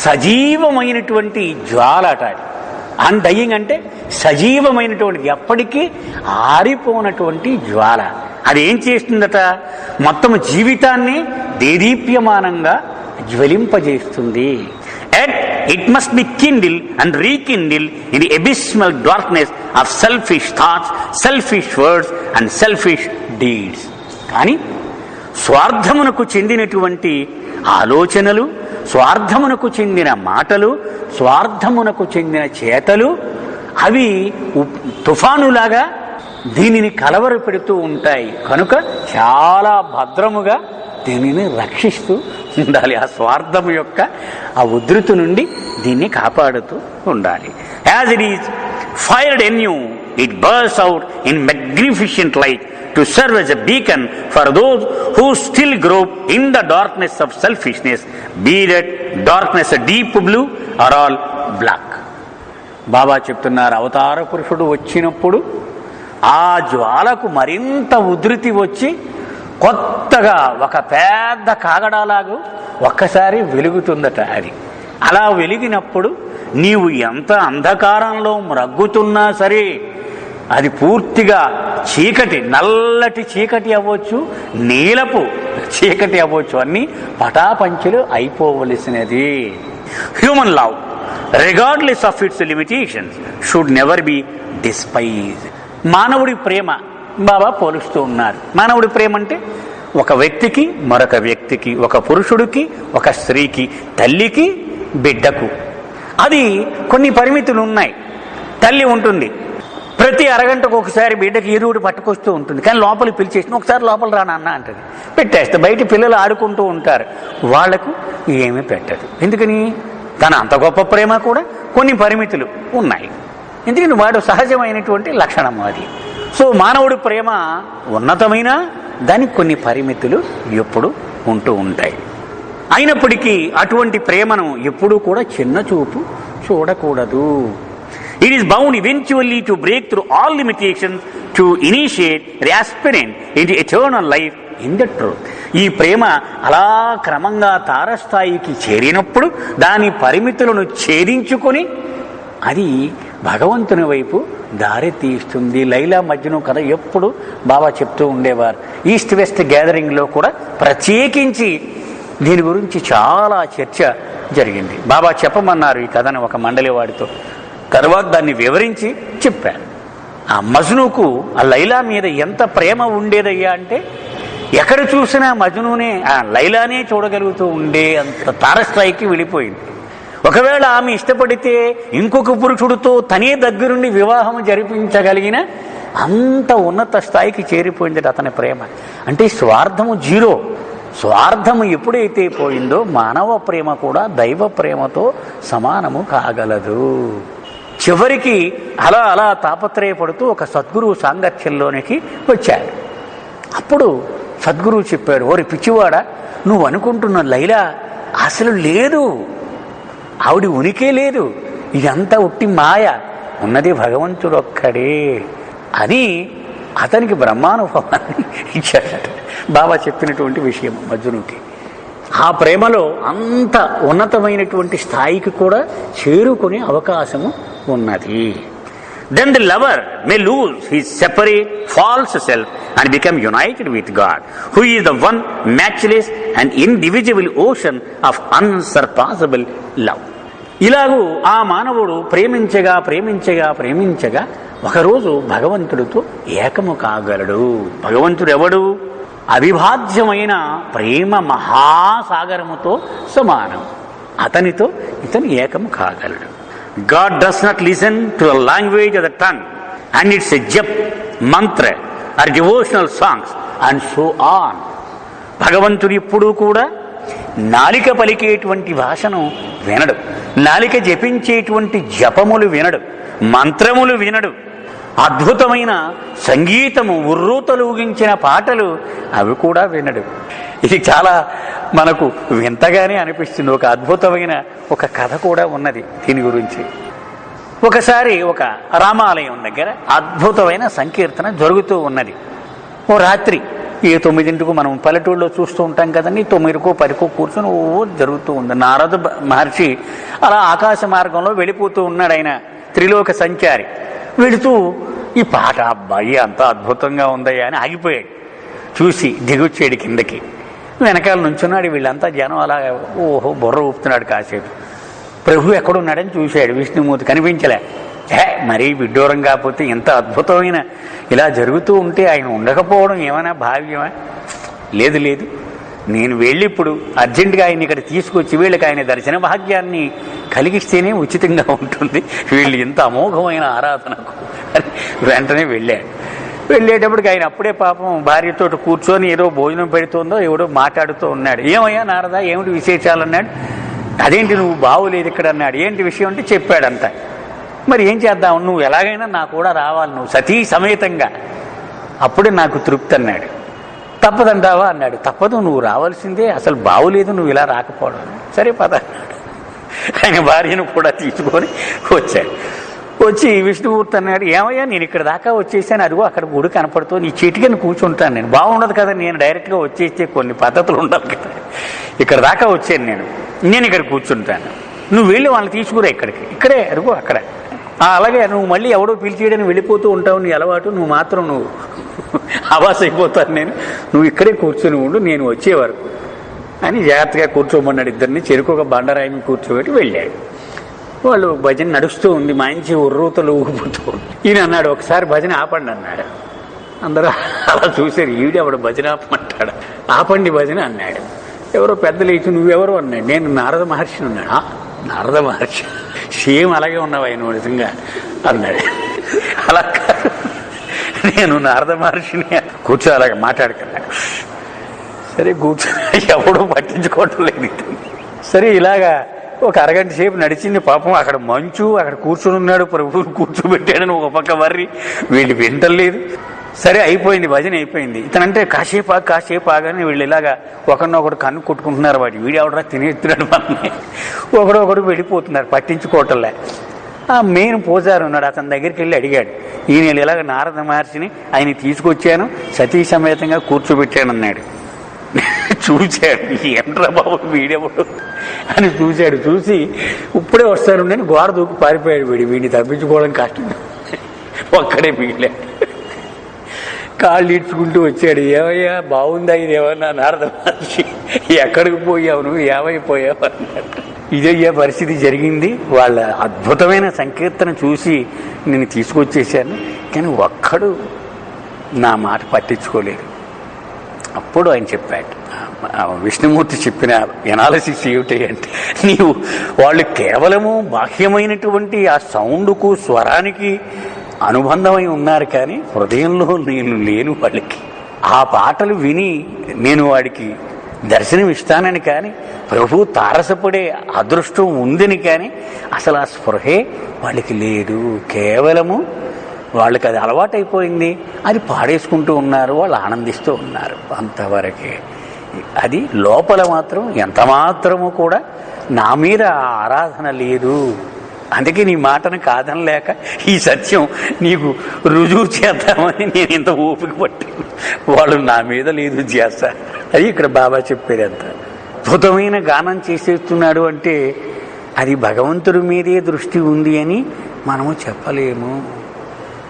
సజీవమైనటువంటి జ్వాల అట. అన్డయింగ్ అంటే సజీవమైనటువంటి, ఎప్పటికీ ఆరిపోనటువంటి జ్వాల. అది ఏం చేస్తుందట, మొత్తం జీవితాన్ని దేదీప్యమానంగా జ్వలింపజేస్తుంది. It must be kindled and rekindled in the abysmal darkness of selfish thoughts, selfish words and selfish deeds. కానీ స్వార్థమునకు చెందినటువంటి ఆలోచనలు, స్వార్థమునకు చెందిన మాటలు, స్వార్థమునకు చెందిన చేతలు అవి తుఫానులాగా దీనిని కలవరపెడుతూ ఉంటాయి. కనుక చాలా భద్రముగా దీనిని రక్షిస్తూ ఉండాలి. ఆ స్వార్థము యొక్క ఆ ఉధృతి నుండి దీన్ని కాపాడుతూ ఉండాలి. As it is fired in you, it bursts out in magnificent light to serve as a beacon for those who still grope in the darkness of selfishness, be that darkness a deep blue or all black. బాబా చెప్తున్నారు, అవతార పురుషుడు వచ్చినప్పుడు ఆ జ్వాలకు మరింత ఉధృతి వచ్చి కొత్తగా ఒక పెద్ద కాగడాలాగా ఒక్కసారి వెలుగుతుందట. అది అలా వెలిగినప్పుడు నీవు ఎంత అంధకారంలో మ్రగ్గుతున్నా సరే అది పూర్తిగా చీకటి, నల్లటి చీకటి అవ్వచ్చు, నీలపు చీకటి అవ్వచ్చు, అన్నీ పటాపంచులు అయిపోవలసినది. Human love regardless of its limitations should never be despised. మానవుడి ప్రేమ బాబా పోలుస్తూ ఉన్నారు. మానవుడి ప్రేమ అంటే ఒక వ్యక్తికి మరొక వ్యక్తికి, ఒక పురుషుడికి ఒక స్త్రీకి, తల్లికి బిడ్డకు. అది కొన్ని పరిమితులు ఉన్నాయి. తల్లి ఉంటుంది, ప్రతి అరగంటకు ఒకసారి బిడ్డకి ఏరువుడు పట్టుకొస్తూ ఉంటుంది. కానీ లోపలికి పిలిచేసిన ఒకసారి లోపల రానా అన్న అంటది, పెట్టేస్తే. బయట పిల్లలు ఆడుకుంటూ ఉంటారు, వాళ్లకు ఏమీ పెట్టదు. ఎందుకని? తన అంత గొప్ప ప్రేమ కూడా కొన్ని పరిమితులు ఉన్నాయి. ఎందుకని? వాడు సహజమైనటువంటి లక్షణం అది. సో మానవుడి ప్రేమ ఉన్నతమైన దానికి కొన్ని పరిమితులు ఎప్పుడు ఉంటూ ఉంటాయి. అయినప్పటికీ అటువంటి ప్రేమను ఎప్పుడూ కూడా చిన్న చూపు చూడకూడదు. It is bound eventually to break through all limitations to initiate the aspirant into eternal life in the truth. ఈ ప్రేమ అలా క్రమంగా తారస్థాయికి చేరినప్పుడు దాని పరిమితులను ఛేదించుకొని అది భగవంతుని వైపు దారి తీస్తుంది. లైలా మజ్ను కథ ఎప్పుడు బాబా చెప్తూ ఉండేవారు. ఈస్ట్ వెస్ట్ గ్యాదరింగ్లో కూడా ప్రత్యేకించి దీని గురించి చాలా చర్చ జరిగింది. బాబా చెప్పమన్నారు ఈ కథను ఒక మండలి వాడితో. తర్వాత దాన్ని వివరించి చెప్పారు. ఆ మజ్నుకు ఆ లైలా మీద ఎంత ప్రేమ ఉండేదయ్యా అంటే ఎక్కడ చూసినా మజ్నునే ఆ లైలానే చూడగలుగుతూ ఉండే అంత తారస్థాయికి వెళ్ళిపోయింది. ఒకవేళ ఆమె ఇష్టపడితే ఇంకొక పురుషుడితో తనే దగ్గరుండి వివాహం జరిపించగలిగిన అంత ఉన్నత స్థాయికి చేరిపోయింది అతని ప్రేమ. అంటే స్వార్థము జీరో. స్వార్థము ఎప్పుడైతే పోయిందో మానవ ప్రేమ కూడా దైవ ప్రేమతో సమానము కాగలదు. చివరికి అలా అలా తాపత్రయపడుతూ ఒక సద్గురువు సాంగత్యంలోనికి వచ్చాడు. అప్పుడు సద్గురువు చెప్పాడు, ఓరి పిచ్చివాడా, నువ్వు అనుకుంటున్న లైలా అసలు లేదు, ఆవిడ ఉనికే లేదు, ఇదంతా ఉట్టి మాయ, ఉన్నది భగవంతుడు ఒక్కడే అని అతనికి బ్రహ్మానుభవాన్ని ఇచ్చాడట. బాబా చెప్పినటువంటి విషయం మజ్నుకి. ఆ ప్రేమలో అంత ఉన్నతమైనటువంటి స్థాయికి కూడా చేరుకునే అవకాశము ఉన్నది. Then the lover may lose his separate, false self and become united with God, who is the one matchless and indivisible ocean of unsurpassable love. ఇలాగూ ఆ మానవుడు ప్రేమించగా ప్రేమించగా ప్రేమించగా ఒకరోజు భగవంతుడితో ఏకము కాగలడు. భగవంతుడు ఎవడు? అవిభాజ్యమైన ప్రేమ మహాసాగరముతో సమానం. అతనితో ఇతను ఏకము కాగలడు. God does not listen to the language of the tongue and its a jap, mantra or devotional songs and so on. భగవంతుడు ఎప్పుడూ కూడా నాలిక పలికేటువంటి భాషను వినడు, నాలిక జపించేటువంటి జపములు వినడు, మంత్రములు వినడు, అద్భుతమైన సంగీతము ఉర్రూతలూగించిన పాటలు అవి కూడా వినడు. ఇది చాలా మనకు వింతగానే అనిపిస్తుంది. ఒక అద్భుతమైన ఒక కథ కూడా ఉన్నది దీని గురించి. ఒకసారి ఒక రామాలయం దగ్గర అద్భుతమైన సంకీర్తన జరుగుతూ ఉన్నది. ఓ రాత్రి 9ంటికి మనం పల్లెటూళ్ళలో చూస్తూ ఉంటాం కదండి, 9కో 10కో కూర్చొని జరుగుతూ ఉంది. నారద మహర్షి అలా ఆకాశ మార్గంలో వెళ్ళిపోతూ ఉన్నాడు. ఆయన త్రిలోక సంచారి. వెళుతూ ఈ పాట అబ్బాయి అంత అద్భుతంగా ఉందయ్యా అని ఆగిపోయాడు. చూసి దిగొచ్చాడు కిందకి. వెనకాల నుంచున్నాడు. వీళ్ళంతా జనం అలా ఓహో బుర్ర ఊపుతున్నాడు. కాసేపు ప్రభు ఎక్కడున్నాడని చూశాడు. విష్ణుమూర్తి కనిపించలే. మరీ విడ్డూరం కాకపోతే ఇంత అద్భుతమైన ఇలా జరుగుతూ ఉంటే ఆయన ఉండకపోవడం ఏమైనా భావ్యమా? లేదు లేదు, నేను వెళ్ళి ఇప్పుడు అర్జెంటుగా ఆయన ఇక్కడ తీసుకొచ్చి వీళ్ళకి ఆయన దర్శన భాగ్యాన్ని కలిగిస్తేనే ఉచితంగా ఉంటుంది. వీళ్ళు ఇంత అమోఘమైన ఆరాధనకు అని వెంటనే వెళ్ళాడు. వెళ్ళేటప్పటికి ఆయన అప్పుడే పాపం భార్యతో కూర్చొని ఏదో భోజనం పెడుతుందో ఎవడో మాట్లాడుతూ ఉన్నాడు. ఏమయ్యా నారదా, ఏమిటి విశేషాలు అన్నాడు. అదేంటి నువ్వు బాగులేదు ఇక్కడ అన్నాడు. ఏంటి విషయం అంటే చెప్పాడంతా. మరి ఏం చేద్దాం, నువ్వు ఎలాగైనా నా కూడా రావాలి, నువ్వు సతీ సమేతంగా, అప్పుడే నాకు తృప్తి అన్నాడు. తప్పదంటావా అన్నాడు. తప్పదు, నువ్వు రావాల్సిందే, అసలు బాగులేదు నువ్వు ఇలా రాకపోవడం. సరే పద అన్నాడు. ఆయన భార్యను కూడా తీసుకొని వచ్చాడు. వచ్చి విష్ణుమూర్తి అన్నాడు, ఏమయ్యా నేను ఇక్కడ దాకా వచ్చేసాను, అదిగో అక్కడ గుడి కనపడుతూ నీ చిటికని కూర్చుంటాను. నేను బాగుండదు కదా, నేను డైరెక్ట్గా వచ్చేస్తే కొన్ని పద్ధతులు ఉండాలి కదా, ఇక్కడ దాకా వచ్చాను నేను ఇక్కడ కూర్చుంటాను, నువ్వు వెళ్ళి వాళ్ళని తీసుకురా ఇక్కడికి, ఇక్కడే అదిగో అక్కడ. అలాగే నువ్వు మళ్ళీ ఎవడో పిలిచేయడని వెళ్ళిపోతూ ఉంటావు, నీ అలవాటు, నువ్వు మాత్రం నువ్వు ఆవాస అయిపోతాను నేను, నువ్వు ఇక్కడే కూర్చొని ఉండు నేను వచ్చే వరకు అని జాగ్రత్తగా కూర్చోమన్నాడు. ఇద్దరిని చెరుకు బండరాయిని కూర్చోబెట్టి వెళ్ళాడు. వాళ్ళు భజన నడుస్తూ ఉంది, మంచి ఉర్రూతలు ఊగిపోతూ ఉంది. ఈయన అన్నాడు, ఒకసారి భజన ఆపండి అన్నాడు. అందరూ అలా చూశారు, ఈవిడెవడు భజన ఆపమంటాడు. ఆపండి భజన అన్నాడు. ఎవరో పెద్దలు ఇచ్చి నువ్వెవరు అన్నాడు. నేను నారద మహర్షిని అన్నాడు. నారద మహర్షి సేమ్ అలాగే ఉన్నావు ఆయన నిజంగా అన్నాడు. అలా కాదు, నేను నారద మహర్షిని. కూర్చో అలాగే మాట్లాడుకున్నాడు. సరే కూర్చో, ఎవడో పట్టించుకోవటం లేదు. సరే ఇలాగా ఒక అరగంట సేపు నడిచింది. పాపం అక్కడ మంచు, అక్కడ కూర్చుని ఉన్నాడు, ప్రభువుని కూర్చోబెట్టాడని ఒక పక్క వర్రి, వీళ్ళు వింటలేదు. సరే అయిపోయింది, భజన అయిపోయింది. ఇతనంటే కాసేపు ఆగానే వీళ్ళు ఇలాగా ఒకరినొకడు కన్ను కొట్టుకుంటున్నారు. వాటి వీడు ఎవడరా తినేస్తున్నాడు మనని, ఒకడొకడు వెళ్ళిపోతున్నారు, పట్టించుకోవటంలే. ఆ మెయిన్ పూజారి ఉన్నాడు, అతని దగ్గరికి వెళ్ళి అడిగాడు, ఈయన ఇలాగ నారద మహర్షిని ఆయన తీసుకొచ్చాను, సతీ సమేతంగా కూర్చోబెట్టాను అన్నాడు. చూశాడు, ఏంట్రా బాబు వీడెవడు అని చూశాడు. చూసి ఇప్పుడే వస్తాను నేను గోడ దూకి పారిపోయాడు. వీడిని తప్పించుకోవడం కష్టం, ఒక్కడే మిగిలాడు. కాళ్ళు ఈడ్చుకుంటూ వచ్చాడు. ఏమయ్యా బాగుందా ఇది ఏమన్నా నారద మహర్షి, ఎక్కడికి పోయావు నువ్వు, ఏమైపోయావు అన్నట్టు. ఇదయ్యే పరిస్థితి జరిగింది. వాళ్ళ అద్భుతమైన సంకీర్తన చూసి నేను తీసుకొచ్చేసాను, కానీ ఒక్కడు నా మాట పట్టించుకోలేదు. అప్పుడు ఆయన చెప్పాడు, విష్ణుమూర్తి చెప్పిన ఎనాలిసిస్ ఏమిటి అంటే, నీవు వాళ్ళు కేవలము బాహ్యమైనటువంటి ఆ సౌండ్కు స్వరానికి అనుబంధమై ఉన్నారు, కానీ హృదయంలో నేను లేను వాళ్ళకి. ఆ పాటలు విని నేను వాడికి దర్శనం ఇస్తానని కానీ, ప్రభు తారసపడే అదృష్టం ఉందని కానీ అసలు ఆ స్పృహే వాళ్ళకి లేదు. కేవలము వాళ్ళకి అది అలవాటైపోయింది, అది పాడేసుకుంటూ ఉన్నారు, వాళ్ళు ఆనందిస్తూ ఉన్నారు, అంతవరకే. అది లోపల మాత్రం ఎంత మాత్రము కూడా నా మీద ఆరాధన లేదు. అందుకే నీ మాటను కాదనలేక ఈ సత్యం నీకు రుజువు చేద్దామని నేను ఇంత ఓపిక పట్టాను. వాళ్ళు నా మీద లేదు చేస్తారు. అది ఇక్కడ బాబా చెప్పేది. అంత అద్భుతమైన గానం చేసేస్తున్నాడు అంటే అది భగవంతుడి మీదే దృష్టి ఉంది అని మనము చెప్పలేము.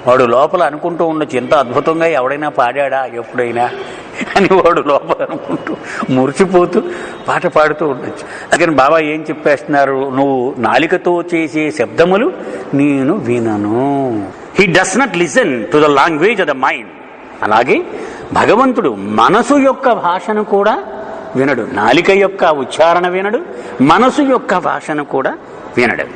వాడు లోపల అనుకుంటూ ఉండొచ్చు, ఎంత అద్భుతంగా ఎవడైనా పాడాడా ఎప్పుడైనా అని వాడు లోపల అనుకుంటూ మురిసిపోతూ పాట పాడుతూ ఉండొచ్చు. అందుకని బాబా ఏం చెప్పేస్తున్నారు, నువ్వు నాలికతో చేసే శబ్దములు నేను వినను. He does not listen to the language of the mind. అలాగే భగవంతుడు మనసు యొక్క భాషను కూడా వినడు. నాలిక యొక్క ఉచ్చారణ వినడు, మనసు యొక్క భాషను కూడా వినడు.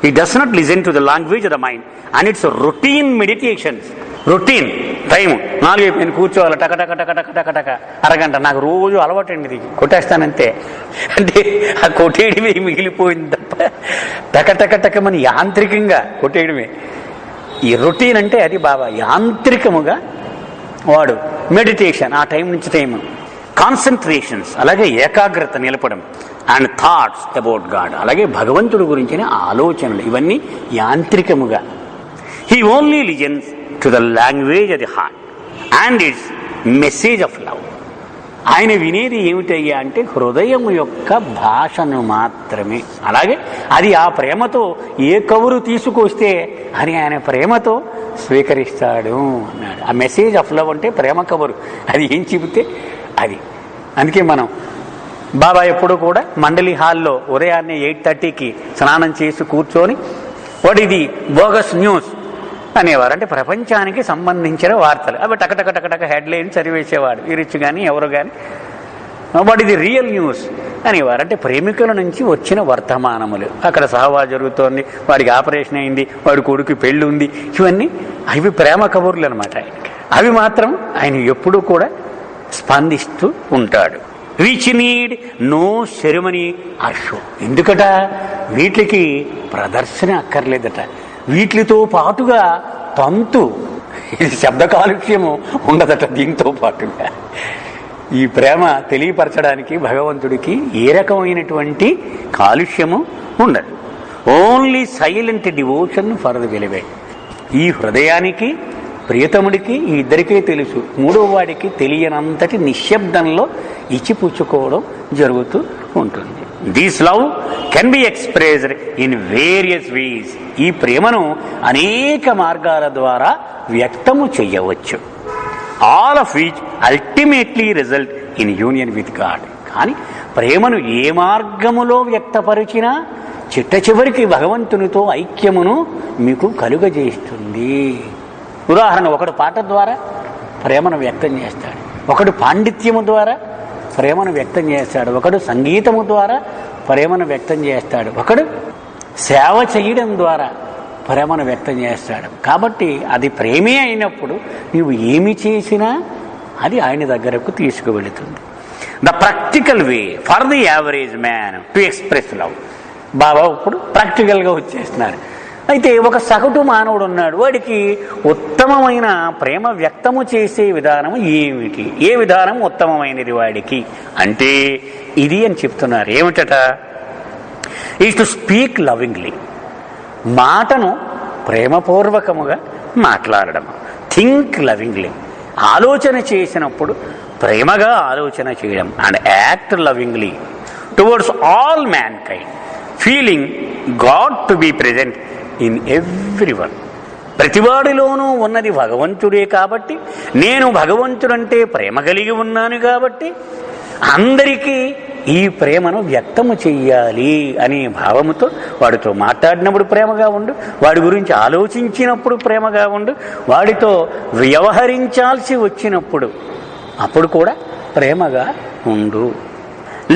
He does not listen to the language of the mind and it's routine meditations. Routine time 4 అయిపోయింది కూర్చోవాలి, టక టక టక టక టక టక అరగంట. నాకు రోజు అలవాటండి, ఇది కొట్టేస్తానంతే. అంటే ఆ కొట్టేయడమే మిగిలిపోయింది తప్ప టక టక టక మన యాంత్రికంగా కొట్టేయడమే. ఈ రొటీన్ అంటే అది బాబా యాంత్రికముగా వాడు మెడిటేషన్, ఆ టైం నుంచి టైం, కాన్సన్ట్రేషన్స్, అలాగే ఏకాగ్రత నిలపడం, అండ్ థాట్స్ అబౌట్ గాడ్, అలాగే భగవంతుడి గురించిన ఆలోచనలు, ఇవన్నీ యాంత్రికముగా. He only listens to the language of the heart and its message of love. ఆయన వినేది ఏమిటయ్యా అంటే హృదయం యొక్క భాషను మాత్రమే. అలాగే అది ఆ ప్రేమతో ఏ కబురు తీసుకొస్తే అని ఆయన ప్రేమతో స్వీకరిస్తాడు అన్నాడు. ఆ మెసేజ్ ఆఫ్ లవ్ అంటే ప్రేమ కబురు, అది ఏం చెబితే అది. అందుకే మనం బాబా ఎప్పుడు కూడా మండలి హాల్లో ఉదయాన్నే 8:30కి స్నానం చేసి కూర్చొని వాట్ ఇది బోగస్ న్యూస్ అనేవారు. అంటే ప్రపంచానికి సంబంధించిన వార్తలు అవి టకటక టకటక హెడ్లైన్ చదివేసేవాడు, వీరిచ్చు కానీ ఎవరు కానీ. వాట్ ఇది రియల్ న్యూస్ అనేవారు. అంటే ప్రేమికుల నుంచి వచ్చిన వర్తమానములు. అక్కడ సహవా జరుగుతోంది, వాడికి ఆపరేషన్ అయింది, వాడి కొడుకు పెళ్ళి ఉంది, ఇవన్నీ అవి ప్రేమ కబుర్లు అనమాట. అవి మాత్రం ఆయన ఎప్పుడూ కూడా స్పందిస్తూ ఉంటాడు. Which need no ceremony or show. ఎందుకట వీటికి ప్రదర్శన అక్కర్లేదట. వీటితో పాటుగా తంతు, ఇది శబ్ద కాలుష్యము ఉండదట. దీంతో పాటుగా ఈ ప్రేమ తెలియపరచడానికి భగవంతుడికి ఏ రకమైనటువంటి కాలుష్యము ఉండదు. Only silent devotion for the beloved. ఈ హృదయానికి ప్రియతముడికి ఈ ఇద్దరికే తెలుసు, మూడవ వాడికి తెలియనంతటి నిశ్శబ్దంలో ఇచ్చిపుచ్చుకోవడం జరుగుతూ ఉంటుంది. This love can be expressed in various ways. ఈ ప్రేమను అనేక మార్గాల ద్వారా వ్యక్తము చెయ్యవచ్చు. All of which ultimately result in union with God. కానీ ప్రేమను ఏ మార్గములో వ్యక్తపరిచినా చిట్ట చివరికి భగవంతునితో ఐక్యమును మీకు కలుగజేస్తుంది. ఉదాహరణ, ఒకడు పాట ద్వారా ప్రేమను వ్యక్తం చేస్తాడు, ఒకడు పాండిత్యము ద్వారా ప్రేమను వ్యక్తం చేస్తాడు, ఒకడు సంగీతము ద్వారా ప్రేమను వ్యక్తం చేస్తాడు, ఒకడు సేవ చేయడం ద్వారా ప్రేమను వ్యక్తం చేస్తాడు. కాబట్టి అది ప్రేమే అయినప్పుడు నీవు ఏమి చేసినా అది ఆయన దగ్గరకు తీసుకువెళుతుంది. The practical way for the average man to express love. Baba ఇప్పుడు ప్రాక్టికల్గా వచ్చేస్తున్నారు. అయితే ఒక సగటు మానవుడు ఉన్నాడు, వాడికి ఉత్తమమైన ప్రేమ వ్యక్తము చేసే విధానం ఏమిటి, ఏ విధానం ఉత్తమమైనది వాడికి అంటే ఇది అని చెప్తున్నారు. ఏమిటట? Is to speak lovingly. మాటను ప్రేమపూర్వకముగా మాట్లాడడం. Think lovingly. ఆలోచన చేసినప్పుడు ప్రేమగా ఆలోచన చేయడం. And act lovingly towards all mankind, feeling God to be present in every one. ప్రతివాడిలోనూ ఉన్నది భగవంతుడే కాబట్టి, నేను భగవంతుడంటే ప్రేమ కలిగి ఉన్నాను కాబట్టి అందరికీ ఈ ప్రేమను వ్యక్తము చెయ్యాలి అనే భావముతో వాడితో మాట్లాడినప్పుడు ప్రేమగా ఉండు, వాడి గురించి ఆలోచించినప్పుడు ప్రేమగా ఉండు, వాడితో వ్యవహరించాల్సి వచ్చినప్పుడు అప్పుడు కూడా ప్రేమగా ఉండు.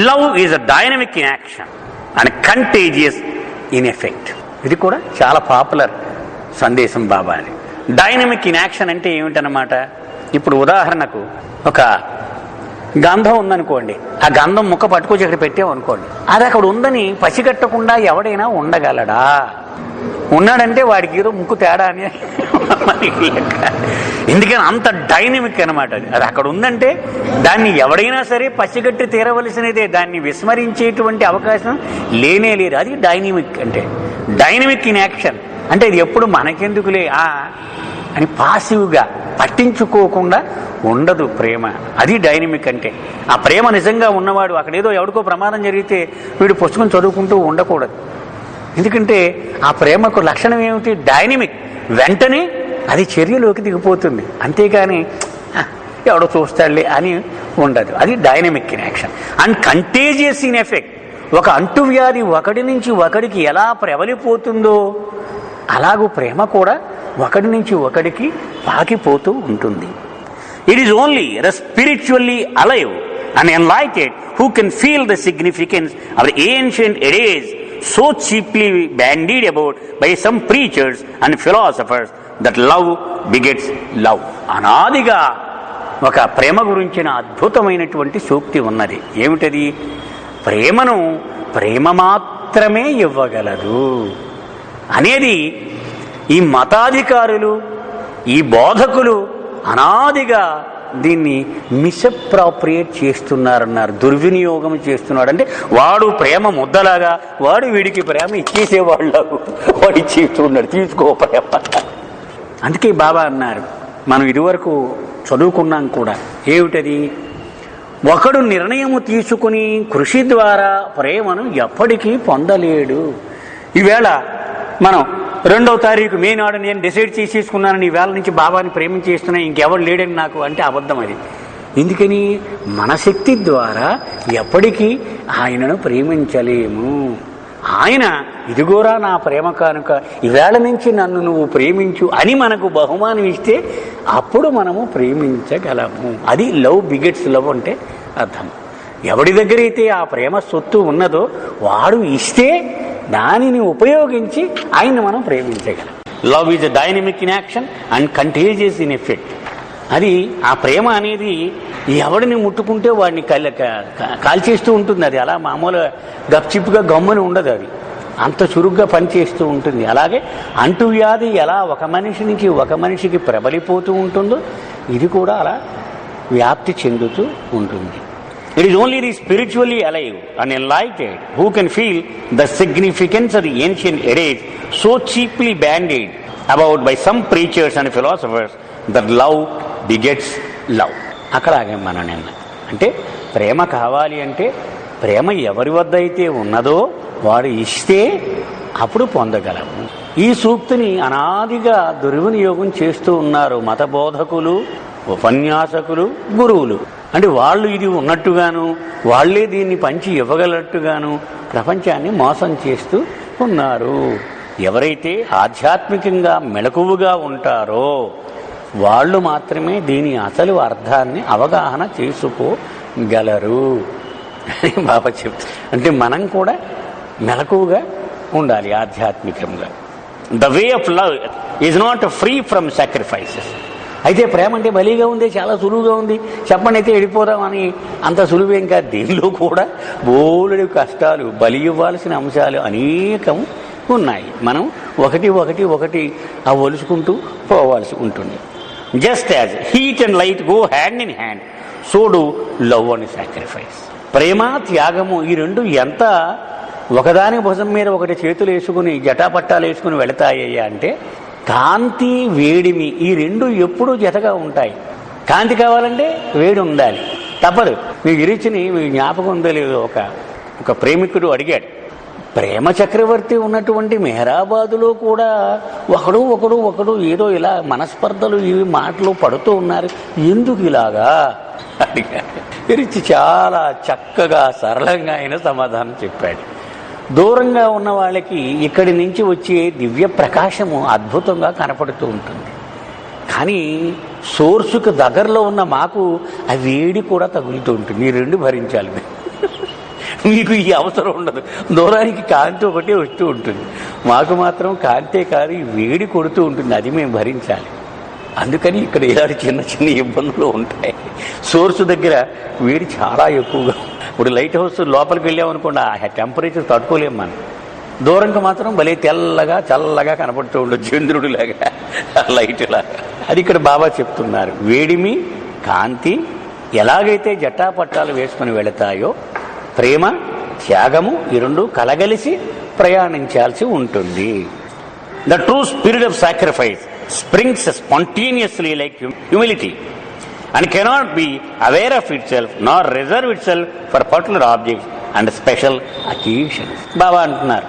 Love is a dynamic in action and contagious in effect. ఇది కూడా చాలా పాపులర్ సందేశం బాబాది. డైనమిక్ ఇన్ యాక్షన్ అంటే ఏమిటన్నమాట? ఇప్పుడు ఉదాహరణకు ఒక గంధం ఉందనుకోండి, ఆ గంధం ముక్క పట్టుకొచ్చి ఇక్కడ పెట్టామనుకోండి, అది అక్కడ ఉందని పసిగట్టకుండా ఎవడైనా ఉండగలడా? ఉన్నాడంటే వాడికి ఏదో ముక్కు తేడా అని లెక్క. ఎందుకని అంత డైనమిక్ అనమాట అది. అది అక్కడ ఉందంటే దాన్ని ఎవడైనా సరే పసిగట్టి తీరవలసినదే, దాన్ని విస్మరించేటువంటి అవకాశం లేనే లేదు. అది డైనమిక్ అంటే. డైనమిక్ ఇన్ యాక్షన్ అంటే ఇది ఎప్పుడు మనకెందుకులే అని పాసివ్గా పట్టించుకోకుండా ఉండదు ప్రేమ. అది డైనమిక్ అంటే. ఆ ప్రేమ నిజంగా ఉన్నవాడు అక్కడేదో ఎవడికో ప్రమాదం జరిగితే వీడు పుస్తకం చదువుకుంటూ ఉండకూడదు. ఎందుకంటే ఆ ప్రేమకు లక్షణం ఏమిటి? డైనమిక్. వెంటనే అది చర్యలోకి దిగిపోతుంది, అంతేగాని ఎవడో చూస్తాడులే అని ఉండదు. అది dynamic in action. And contagious in effect. ఒక అంటువ్యాధి ఒకడి నుంచి ఒకడికి ఎలా ప్రబలిపోతుందో అలాగూ ప్రేమ కూడా ఒకడి నుంచి ఒకడికి పాకిపోతూ ఉంటుంది. It is only the spiritually alive and enlightened who can feel the significance of the ancient adage so cheaply bandied about by some preachers and philosophers that love begets love. అనాదిగా ఒక ప్రేమ గురించిన అద్భుతమైనటువంటి సూక్తి ఉన్నది. ఏమిటది? ప్రేమను ప్రేమ మాత్రమే ఇవ్వగలదు అనేది ఈ మతాధికారులు, ఈ బోధకులు అనాదిగా దీన్ని మిస్అప్రాప్రియేట్ చేస్తున్నారన్నారు, దుర్వినియోగం చేస్తున్నాడు. అంటే వాడు ప్రేమ ముద్దలాగా, వాడు వీడికి ప్రేమ ఇచ్చేసేవాళ్ళు, వాడు ఇచ్చేస్తున్నాడు, తీసుకో ప్రేమ. అందుకే బాబా అన్నారు, మనం ఇదివరకు చదువుకున్నాం కూడా, ఏమిటది? ఒకడు నిర్ణయము తీసుకుని కృషి ద్వారా ప్రేమను ఎప్పటికీ పొందలేడు. ఈవేళ మనం 2వ తారీఖు మే నాడు నేను డిసైడ్ చేసేసుకున్నాను ఈ వేళ నుంచి బాబాని ప్రేమించేస్తున్నా, ఇంకెవరు లేడని నాకు అంటే అబద్ధం అది. ఎందుకని? మన శక్తి ద్వారా ఎప్పటికీ ఆయనను ప్రేమించలేము. ఆయన ఇదిగోరా నా ప్రేమ కానుక, ఈవేళ నుంచి నన్ను నువ్వు ప్రేమించు అని మనకు బహుమానం ఇస్తే అప్పుడు మనము ప్రేమించగలము. అది లవ్ బిగెట్స్ లవ్ అంటే అర్థం. ఎవడి దగ్గర అయితే ఆ ప్రేమ సొత్తు ఉన్నదో వాడు ఇస్తే దానిని ఉపయోగించి ఆయన్ని మనం ప్రేమించగలం. Love is a dynamic in action and contagious in effect. అది ఆ ప్రేమ అనేది ఎవడిని ముట్టుకుంటే వాడిని కాల్చేస్తూ ఉంటుంది. అది అలా మామూలు గప్చిప్పుగా గమ్ముని ఉండదు, అది అంత చురుగ్గా పనిచేస్తూ ఉంటుంది. అలాగే అంటువ్యాధి ఎలా ఒక మనిషి నుంచి ఒక మనిషికి ప్రబలిపోతూ ఉంటుందో ఇది కూడా అలా వ్యాప్తి చెందుతూ ఉంటుంది. It is only the spiritually alive and enlightened who can feel the significance of the ancient adage so cheaply bandied about by some preachers and philosophers that love begets love. అక్కడాగే మనం నిన్న అంటే ప్రేమ కావాలి అంటే ప్రేమ ఎవరి వద్ద అయితే ఉన్నదో వాడు ఇస్తే అప్పుడు పొందగలము. ఈ సూక్తిని అనాదిగా దుర్వినియోగం చేస్తూ ఉన్నారు మత బోధకులు, ఉపన్యాసకులు, గురువులు. అంటే వాళ్ళు ఇది ఉన్నట్టుగాను, వాళ్లే దీన్ని పంచి ఇవ్వగలట్టుగాను ప్రపంచాన్ని మోసం చేస్తూ ఉన్నారు. ఎవరైతే ఆధ్యాత్మికంగా మెలకువగా ఉంటారో వాళ్ళు మాత్రమే దీని అసలు అర్థాన్ని అవగాహన చేసుకోగలరు అని బాబా చెప్తారు. అంటే మనం కూడా మెలకువగా ఉండాలి ఆధ్యాత్మికంగా. The way of love is not free from sacrifices. అయితే ప్రేమ అంటే బలిగా ఉంది, చాలా సులువుగా ఉంది, చెప్పండి అయితే వెళ్ళిపోదామని అంత సులువేం కాదు. దీనిలో కూడా బోలెడు కష్టాలు, బలి ఇవ్వాల్సిన అంశాలు అనేకం ఉన్నాయి. మనం ఒకటి ఒకటి ఒకటి ఒలుసుకుంటూ పోవాల్సి ఉంటుంది. Just as heat and light go hand in hand, so do love and sacrifice. ప్రేమ, త్యాగము ఈ రెండు ఎంత ఒకదాని భుజం మీద ఒకటి చేతులు వేసుకుని జటాపట్టాలు వేసుకుని వెళతాయ్యా అంటే కాంతి, వేడిమి ఈ రెండు ఎప్పుడూ జతగా ఉంటాయి. కాంతి కావాలంటే వేడి ఉండాలి, తప్పదు. మీ గిరిచిని మీ జ్ఞాపకం ఉందో లేదో, ఒక ప్రేమికుడు అడిగాడు, ప్రేమ చక్రవర్తి ఉన్నటువంటి మెహరాబాదులో కూడా ఒకడు ఏదో ఇలా మనస్పర్ధలు ఇవి మాటలు పడుతూ ఉన్నారు, ఎందుకు ఇలాగా అడిగాడు. గిరిచి చాలా చక్కగా సరళంగా ఆయన సమాధానం చెప్పాడు. దూరంగా ఉన్న వాళ్ళకి ఇక్కడి నుంచి వచ్చే దివ్య ప్రకాశము అద్భుతంగా కనపడుతూ ఉంటుంది, కానీ సోర్సుకు దగ్గరలో ఉన్న మాకు ఆ వేడి కూడా తగులుతూ ఉంటుంది. ఈ రెండు భరించాలి. మీకు ఈ అవసరం ఉండదు, దూరానికి కాంతి ఒకటే వస్తూ ఉంటుంది, మాకు మాత్రం కాంతే కాదు ఈ వేడి కొడుతూ ఉంటుంది, అది మేము భరించాలి. అందుకని ఇక్కడ ఇలాంటి చిన్న చిన్న ఇబ్బందులు ఉంటాయి. సోర్సు దగ్గర వేడి చాలా ఎక్కువగా, ఇప్పుడు లైట్ హౌస్ లోపలికి వెళ్ళామనుకోండి ఆ టెంపరేచర్ తట్టుకోలేము మనం, దూరంగా మాత్రం భలే తెల్లగా చల్లగా కనపడుతూ ఉండదు, చంద్రుడిలాగా లైట్ లాగా. అది ఇక్కడ బాబా చెప్తున్నారు. వేడిమి కాంతి ఎలాగైతే జటాపట్టాలు వేసుకుని వెళతాయో ప్రేమ త్యాగము ఈ రెండు కలగలిసి ప్రయాణించాల్సి ఉంటుంది. The true spirit of sacrifice springs spontaneously like humility and cannot be aware of itself nor reserve itself for particular objects and special occasions. బాబా అంటున్నారు,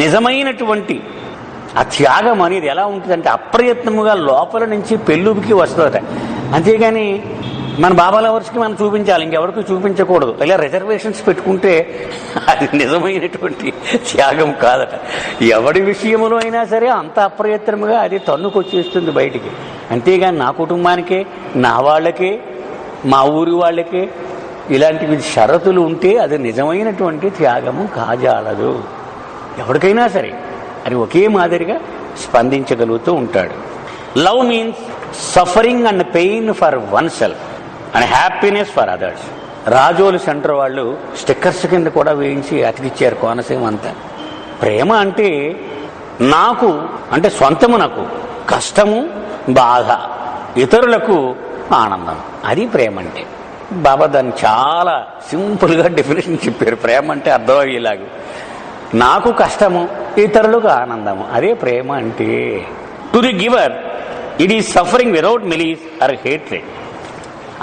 నిజమైనటువంటి ఆ త్యాగం అనేది ఎలా ఉంటుందంటే అప్రయత్నముగా లోపల నుంచి పెళ్ళుకి వస్తుందట, అంతేగాని మన బాబా లవర్స్కి మనం చూపించాలి, ఇంకెవరికి చూపించకూడదు. ఇలా రిజర్వేషన్స్ పెట్టుకుంటే అది నిజమైనటువంటి త్యాగం కాదట. ఎవడి విషయంలో అయినా సరే అంత అప్రయత్నముగా అది తన్నుకొచ్చేస్తుంది బయటికి, అంతేగాని నా కుటుంబానికే, నా వాళ్ళకే, మా ఊరి వాళ్ళకే ఇలాంటివి షరతులు ఉంటే అది నిజమైనటువంటి త్యాగము కాజాలదు. ఎవరికైనా సరే అది ఒకే మాదిరిగా స్పందించగలుగుతూ ఉంటాడు. Love means suffering and pain for one self and happiness for others. Razole centre వాళ్ళు స్టిక్కర్స్ కింద కూడా వేయించి అతికిచ్చారు కోనసీమ అంతా. ప్రేమ అంటే నాకు అంటే సొంతమునకు కష్టము బాధ, ఇతరులకు ఆనందం, అది ప్రేమ అంటే. బాబా దాన్ని చాలా సింపుల్గా డెఫినేషన్ చెప్పారు. ప్రేమ అంటే అర్థమయ్యేలాగా, నాకు కష్టము ఇతరులకు ఆనందము, అదే ప్రేమ అంటే. To the giver it is suffering without malice or hatred.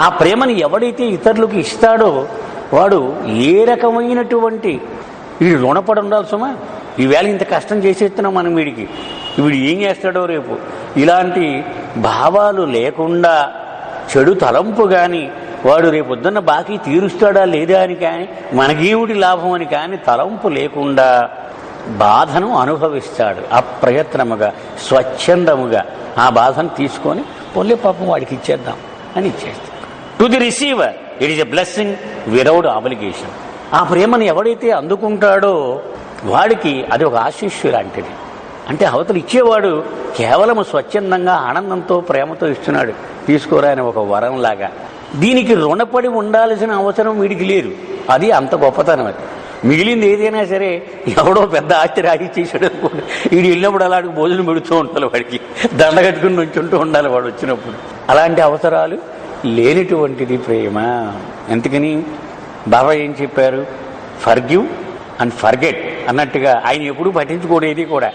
ఆ ప్రేమని ఎవడైతే ఇతరులకు ఇస్తాడో వాడు ఏ రకమైనటువంటి వీడు రుణపడి ఉండాలి సుమా. ఈవేళ ఇంత కష్టం చేసేస్తున్నాం మనం వీడికి, వీడు ఏం చేస్తాడో రేపు, ఇలాంటి భావాలు లేకుండా చెడు తలంపు కానీ వాడు రేపొద్దున్న బాకీ తీరుస్తాడా లేదా అని కానీ మనకేమిటి లాభం అని కానీ తలంపు లేకుండా బాధను అనుభవిస్తాడు. అప్రయత్నముగా స్వచ్ఛందముగా ఆ బాధను తీసుకొని పొల్లే పాపం వాడికి ఇచ్చేద్దాం అని ఇచ్చేస్తాడు. To the receiver it is a blessing without obligation. ఆ ప్రేమను ఎవడైతే అందుకుంటాడో వాడికి అది ఒక ఆశీస్సు లాంటిది. అంటే అవతలు ఇచ్చేవాడు కేవలం స్వచ్ఛందంగా ఆనందంతో ప్రేమతో ఇస్తున్నాడు, తీసుకోరా అని ఒక వరంలాగా. దీనికి రుణపడి ఉండాల్సిన అవసరం వీడికి లేదు, అది అంత గొప్పతనం. అది మిగిలింది ఏదైనా సరే ఎవడో పెద్ద ఆస్తి రాగిచ్చేసాడు అనుకోండి, వీడు వెళ్ళినప్పుడు అలాంటి భోజనం పెడుతూ ఉండాలి, వాడికి దండ కట్టుకుని నుంచుంటూ ఉండాలి వాడు వచ్చినప్పుడు. అలాంటి అవసరాలు లేనిటువంటిది ప్రేమ. ఎందుకని బాబా ఏం చెప్పారు, ఫర్గివ్ అండ్ ఫర్గెట్ అన్నట్టుగా. ఆయన ఎప్పుడూ పట్టించుకోడేది కూడా,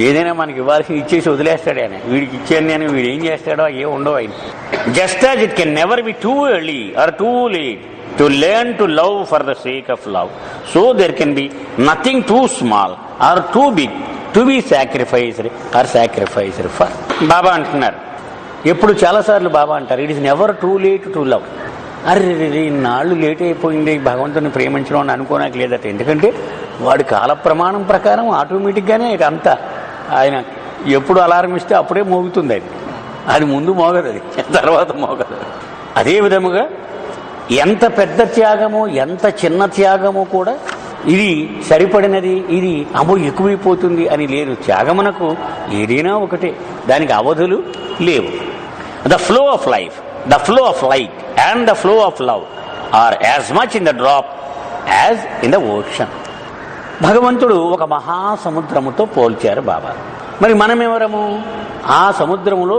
ఏదైనా మనకి ఇవ్వాల్సి ఇచ్చేసి వదిలేస్తాడు ఆయన. వీడికి ఇచ్చాను నేను, వీడు ఏం చేస్తాడో ఏ ఉండవు ఆయన. Just as it can never be too early or too late to learn to love for the sake of love, so there can be nothing too small or too big to be sacrificed or sacrificed for. Baba అంటున్నారు, ఎప్పుడు చాలాసార్లు బాబా అంటారు, it is never too late to love. అరే నాళ్ళు late అయిపోయింది భగవంతుని ప్రేమించడం అని అనుకోనాక లేదట. ఎందుకంటే వాడి కాల ప్రమాణం ప్రకారం ఆటోమేటిక్గానే ఇదంతా ఆయన ఎప్పుడు అలారం ఇస్తే అప్పుడే మోగుతుంది. అది ముందు మోగదు, అది తర్వాత మోగదు. అదే విధముగా ఎంత పెద్ద త్యాగమో ఎంత చిన్న త్యాగమో కూడా ఇది సరిపడినది, ఇది అమ్మో ఎక్కువైపోతుంది అని లేదు. త్యాగమునకు ఏదైనా ఒకటే, దానికి అవధులు లేవు. The flow of life, the flow of light and the flow of love or as much in the drop as in the ocean. భగవంతుడు ఒక మహాసముద్రముతో పోల్చారు బాబా. మరి మనమెవరము? ఆ సముద్రములో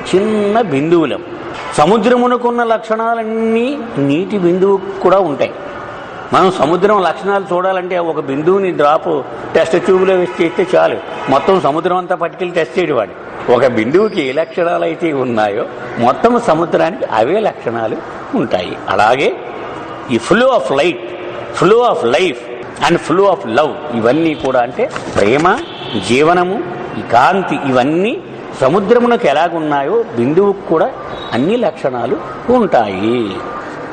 చిన్న బిందువులం. సముద్రమునకున్న లక్షణాలన్నీ నీటి బిందువు కూడా ఉంటాయి. మనం సముద్రం లక్షణాలు చూడాలంటే ఒక బిందువుని డ్రాపు టెస్ట్ ట్యూబ్లో వేసి చేస్తే చాలు, మొత్తం సముద్రం అంతా పట్టుకెళ్ళి టెస్ట్ చేయడం వాడు ఒక బిందువుకి ఏ లక్షణాలు అయితే ఉన్నాయో మొత్తం సముద్రానికి అవే లక్షణాలు ఉంటాయి. అలాగే ఈ flow of light, flow of life and flow of love, ఇవన్నీ కూడా అంటే ప్రేమ, జీవనము, ఈ కాంతి, ఇవన్నీ సముద్రమునకు ఎలాగున్నాయో బిందువుకు కూడా అన్ని లక్షణాలు ఉంటాయి.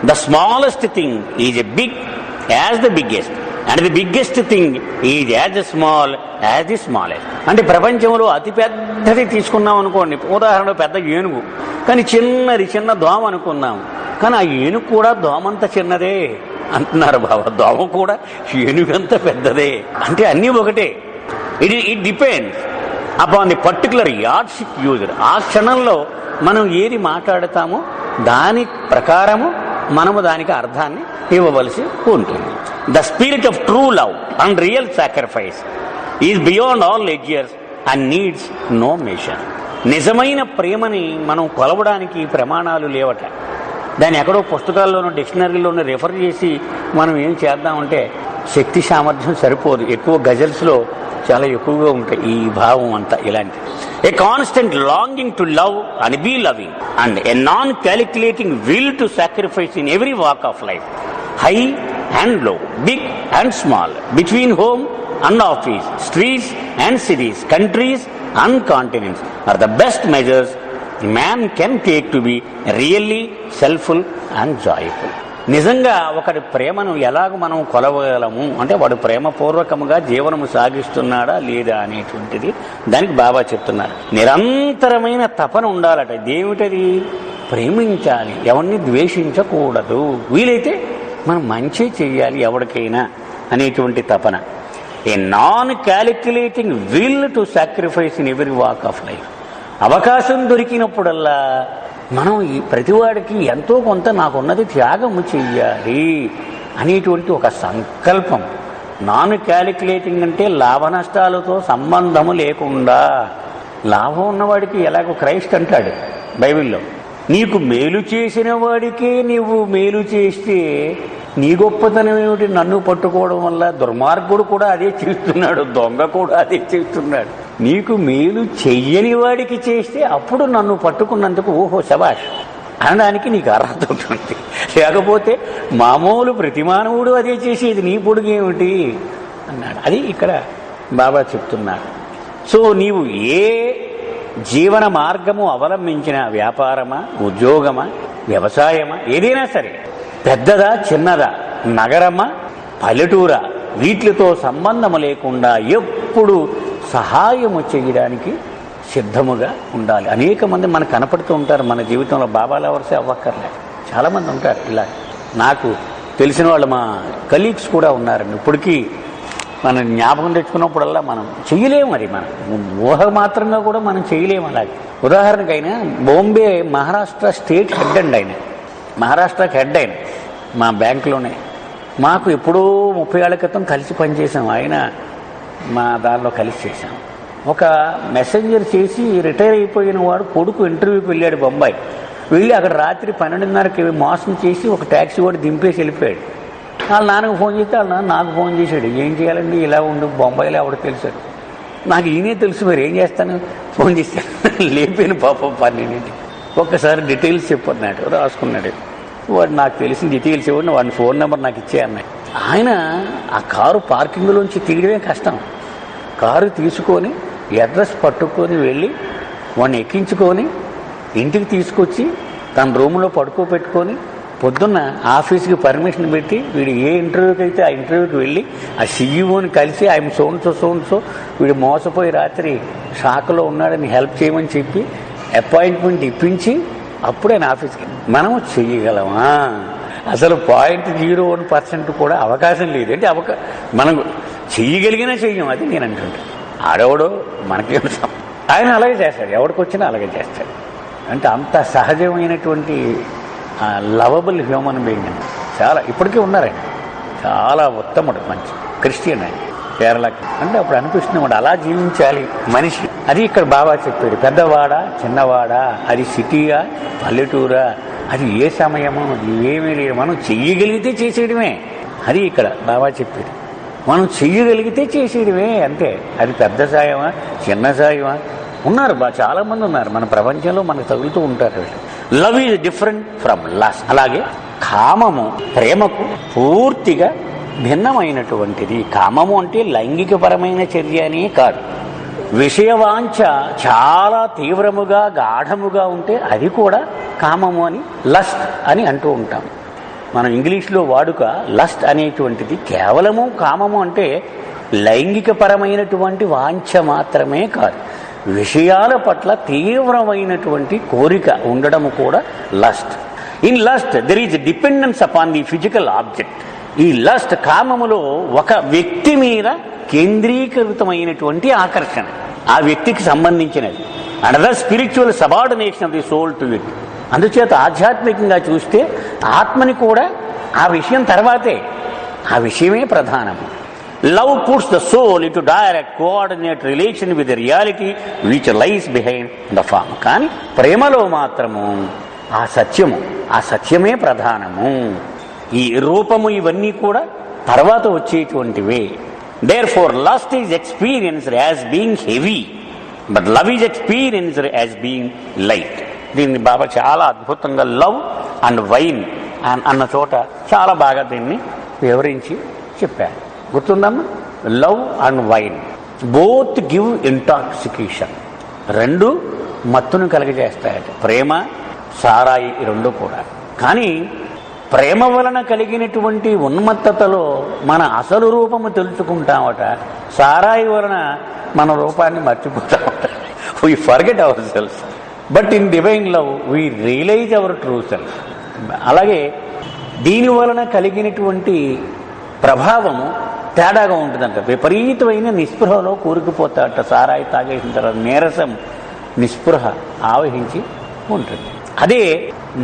The smallest thing is a big as the biggest and the biggest thing is as the small as the smallest. అంటే ప్రపంచంలో అతి పెద్దది తీసుకున్నాం అనుకోండి, ఉదాహరణ పెద్ద ఏనుగు, కానీ చిన్న దోమ అనుకున్నాం, కానీ ఆ ఏనుగు కూడా దోమంత చిన్నదే అంటున్నారు బాబా. దోమ కూడా ఏనుగంత పెద్దదే. అంటే అన్నీ ఒకటే. It depends upon the particular worship user. ఆ క్షణంలో మనం ఏది మాట్లాడతామో దాని ప్రకారము మనము దానికి అర్థాన్ని ఇవ్వవలసి ఉంటుంది. The spirit of true love and real sacrifice is beyond all ledgers and needs no measure. నిజమైన ప్రేమని మనం కొలవడానికి ప్రమాణాలు లేవట. దాన్ని ఎక్కడో పుస్తకాల్లోనూ డిక్షనరీలోనూ రెఫర్ చేసి మనం ఏం చేద్దామంటే శక్తి సామర్థ్యం సరిపోదు. ఎక్కువ గజల్స్లో చాలా ఎక్కువగా ఉంటాయి ఈ భావం అంతా. ఇలాంటి a constant longing to love and be loving and a non calculating will to sacrifice in every walk of life, high and low, big and small, between home and office, streets and cities, countries and continents are the best measures man can take to be really selfful and joyful. నిజంగా ఒకరి ప్రేమను ఎలాగ మనం కొలవగలము అంటే వాడు ప్రేమపూర్వకముగా జీవనము సాగిస్తున్నాడా లేదా అనేటువంటిది దానికి బాబా చెప్తున్నారు. నిరంతరమైన తపన ఉండాలట. ఇదేమిటది? ప్రేమించాలి, ఎవరిని ద్వేషించకూడదు, వీలైతే మనం మంచి చెయ్యాలి ఎవరికైనా అనేటువంటి తపన. A non calculating will to sacrifice in every walk of life. అవకాశం దొరికినప్పుడల్లా మనం ఈ ప్రతివాడికి ఎంతో కొంత నాకున్నది త్యాగము చెయ్యాలి అనేటువంటి ఒక సంకల్పం. నాన్ క్యాలిక్యులేటింగ్ అంటే లాభ నష్టాలతో సంబంధము లేకుండా. లాభం ఉన్నవాడికి ఎలాగో క్రైస్ట్ అంటాడు బైబిల్లో, నీకు మేలు చేసిన వాడికే నీవు మేలు చేస్తే నీ గొప్పతనం ఏమిటి? నన్ను పట్టుకోవడం వల్ల. దుర్మార్గుడు కూడా అదే చేస్తున్నాడు, దొంగ కూడా అదే చేస్తున్నాడు. నీకు మేలు చెయ్యని వాడికి చేస్తే అప్పుడు నన్ను పట్టుకున్నందుకు ఓహో శబాష్ అనడానికి నీకు అర్హత ఉంటుంది. లేకపోతే మామూలు ప్రతి మానవుడు అదే చేసేది, నీ పొడుగేమిటి అన్నాడు. అది ఇక్కడ బాబా చెప్తున్నాడు. సో నీవు ఏ జీవన మార్గము అవలంబించిన, వ్యాపారమా, ఉద్యోగమా, వ్యవసాయమా, ఏదైనా సరే, పెద్దదా చిన్నదా, నగరమా పల్లెటూరా, వీటితో సంబంధము లేకుండా ఎప్పుడు సహాయము చేయడానికి సిద్ధముగా ఉండాలి. అనేక మంది మనకు కనపడుతూ ఉంటారు మన జీవితంలో. బాబా లవర్సే అవ్వక్కర్లే, చాలామంది ఉంటారు ఇలా. నాకు తెలిసిన వాళ్ళు మా కలీగ్స్ కూడా ఉన్నారండి. ఇప్పటికీ మనం జ్ఞాపకం తెచ్చుకున్నప్పుడల్లా మనం చెయ్యలేము. అది మనం ఊహ మాత్రంగా కూడా మనం చేయలేము. అలాగే ఉదాహరణకు ఆయన బాంబే మహారాష్ట్ర స్టేట్ హెడ్ అండి. ఆయన మహారాష్ట్రకి హెడ్ అయిన మా బ్యాంకులోనే. మాకు ఎప్పుడూ 30 ఏళ్ల క్రితం కలిసి పనిచేసాం. ఆయన మా దానిలో కలిసి చేశాం. ఒక మెసెంజర్ చేసి రిటైర్ అయిపోయిన వాడు కొడుకు ఇంటర్వ్యూకి వెళ్ళాడు బొంబాయి. వెళ్ళి అక్కడ రాత్రి 12:30కి మోసం చేసి ఒక ట్యాక్సీ వాడు దింపేసి వెళ్ళిపోయాడు. వాళ్ళ నాన్నకు ఫోన్ చేస్తే వాళ్ళ నాన్న నాకు ఫోన్ చేశాడు. ఏం చేయాలండి, ఇలా ఉండు, బొంబాయిలో ఎవడో తెలిసాడు. నాకు ఈయనే తెలుసు, మరి ఏం చేస్తాను, ఫోన్ చేశాను. లేపాను పాపం 12ంటికి. ఒక్కసారి డీటెయిల్స్ చెప్పన్నాడు, రాసుకున్నాడు. వాడు నాకు తెలిసిన డీటెయిల్స్ ఇవ్వండి, వాడిని ఫోన్ నెంబర్ నాకు ఇచ్చే అన్నాడు. ఆయన ఆ కారు పార్కింగ్లోంచి తీయడమే కష్టం. కారు తీసుకొని అడ్రస్ పట్టుకొని వెళ్ళి వాడిని ఎక్కించుకొని ఇంటికి తీసుకొచ్చి తన రూమ్లో పడుకోబెట్టుకొని పొద్దున్న ఆఫీస్కి పర్మిషన్ పెట్టి వీడు ఏ ఇంటర్వ్యూకి అయితే ఆ ఇంటర్వ్యూకి వెళ్ళి ఆ సీఈఓని కలిసి ఆయన సోన్సో వీడు మోసపోయి రాత్రి షాక్లో ఉన్నాడని హెల్ప్ చేయమని చెప్పి అపాయింట్మెంట్ ఇప్పించి అప్పుడే ఆయన ఆఫీస్కి. మనము చెయ్యగలమా? అసలు 0.01% కూడా అవకాశం లేదు. అంటే మనం చెయ్యగలిగినా చెయ్యం. అది నేను అంటుంటాను. ఆడెవడో మనకేం. ఆయన అలాగే చేస్తాడు, ఎవరికి వచ్చినా అలాగే చేస్తాడు. అంటే అంత సహజమైనటువంటి లవబుల్ హ్యూమన్ బీయింగ్ అండి. చాలా ఇప్పటికీ ఉన్నారండి. చాలా ఉత్తముడు, మంచి క్రిస్టియన్ ఆయన, కేరళకి. అంటే అప్పుడు అనిపిస్తుంది వాడు అలా జీవించాలి మనిషి. అది ఇక్కడ బాబా చెప్పాడు. పెద్దవాడా చిన్నవాడా, అది సిటీయా పల్లెటూరా, అది ఏ సమయమో, అది ఏమీ లేదు, మనం చెయ్యగలిగితే చేసేయడమే. అది ఇక్కడ బాబా చెప్పాడు. మనం చెయ్యగలిగితే చేసేయడమే, అంతే. అది పెద్ద సాయమా చిన్న సాయమా ఉన్నారు, చాలా మంది ఉన్నారు మన ప్రపంచంలో, మనకు తగులుతూ ఉంటారు. Love is different from lust. అలాగే కామము ప్రేమకు పూర్తిగా భిన్నమైనటువంటిది. కామము అంటే లైంగికపరమైన చర్య అనే కాదు. విషయవాంఛ చాలా తీవ్రముగా గాఢముగా ఉంటే అది కూడా కామము అని, లస్ట్ అని అంటూ ఉంటాం. మనం ఇంగ్లీష్లో వాడుక లస్ట్ అనేటువంటిది కేవలము కామము అంటే లైంగికపరమైనటువంటి వాంఛ మాత్రమే కాదు, విషయాల పట్ల తీవ్రమైనటువంటి కోరిక ఉండడము కూడా lust. In lust there is dependence upon the physical object. ఈ లస్ట్ కామములో ఒక వ్యక్తి మీద కేంద్రీకృతమైనటువంటి ఆకర్షణ, ఆ వ్యక్తికి సంబంధించినది. Another spiritual subordination of the soul to it. అందుచేత ఆధ్యాత్మికంగా చూస్తే ఆత్మని కూడా ఆ విషయం తర్వాతే, ఆ విషయమే ప్రధానము. Love puts the soul into direct coordinate relation with the reality which lies behind the form. కానీ ప్రేమలో మాత్రము ఆ సత్యము, ఆ సత్యమే ప్రధానము. ఈ రూపము ఇవన్నీ కూడా తర్వాత వచ్చేటువంటివే. Therefore, lust is experienced as being heavy, but love is experienced as being light. దీన్ని బాబా చాలా అద్భుతంగా లవ్ అండ్ వైన్ అన్న చోట చాలా బాగా దీన్ని వివరించి చెప్పారు. గుర్తుందమ్మా? Love and wine both give intoxication. రెండు మత్తును కలుగజేస్తాయట. ప్రేమ, సారాయి, ఈ రెండు కూడా. కానీ ప్రేమ వలన కలిగినటువంటి ఉన్మత్తతలో మన అసలు రూపము తెలుసుకుంటామట. సారాయి వలన మన రూపాన్ని మర్చిపోతామట. We forget our self, but in divine love we realise our true self. అలాగే దీని వలన కలిగినటువంటి ప్రభావము తేడాగా ఉంటుందంట. విపరీతమైన నిస్పృహలో కూరుకుపోతాడట. సారాయి తాగేసిన తర్వాత నీరసం, నిస్పృహ ఆవహించి ఉంటుంది. అదే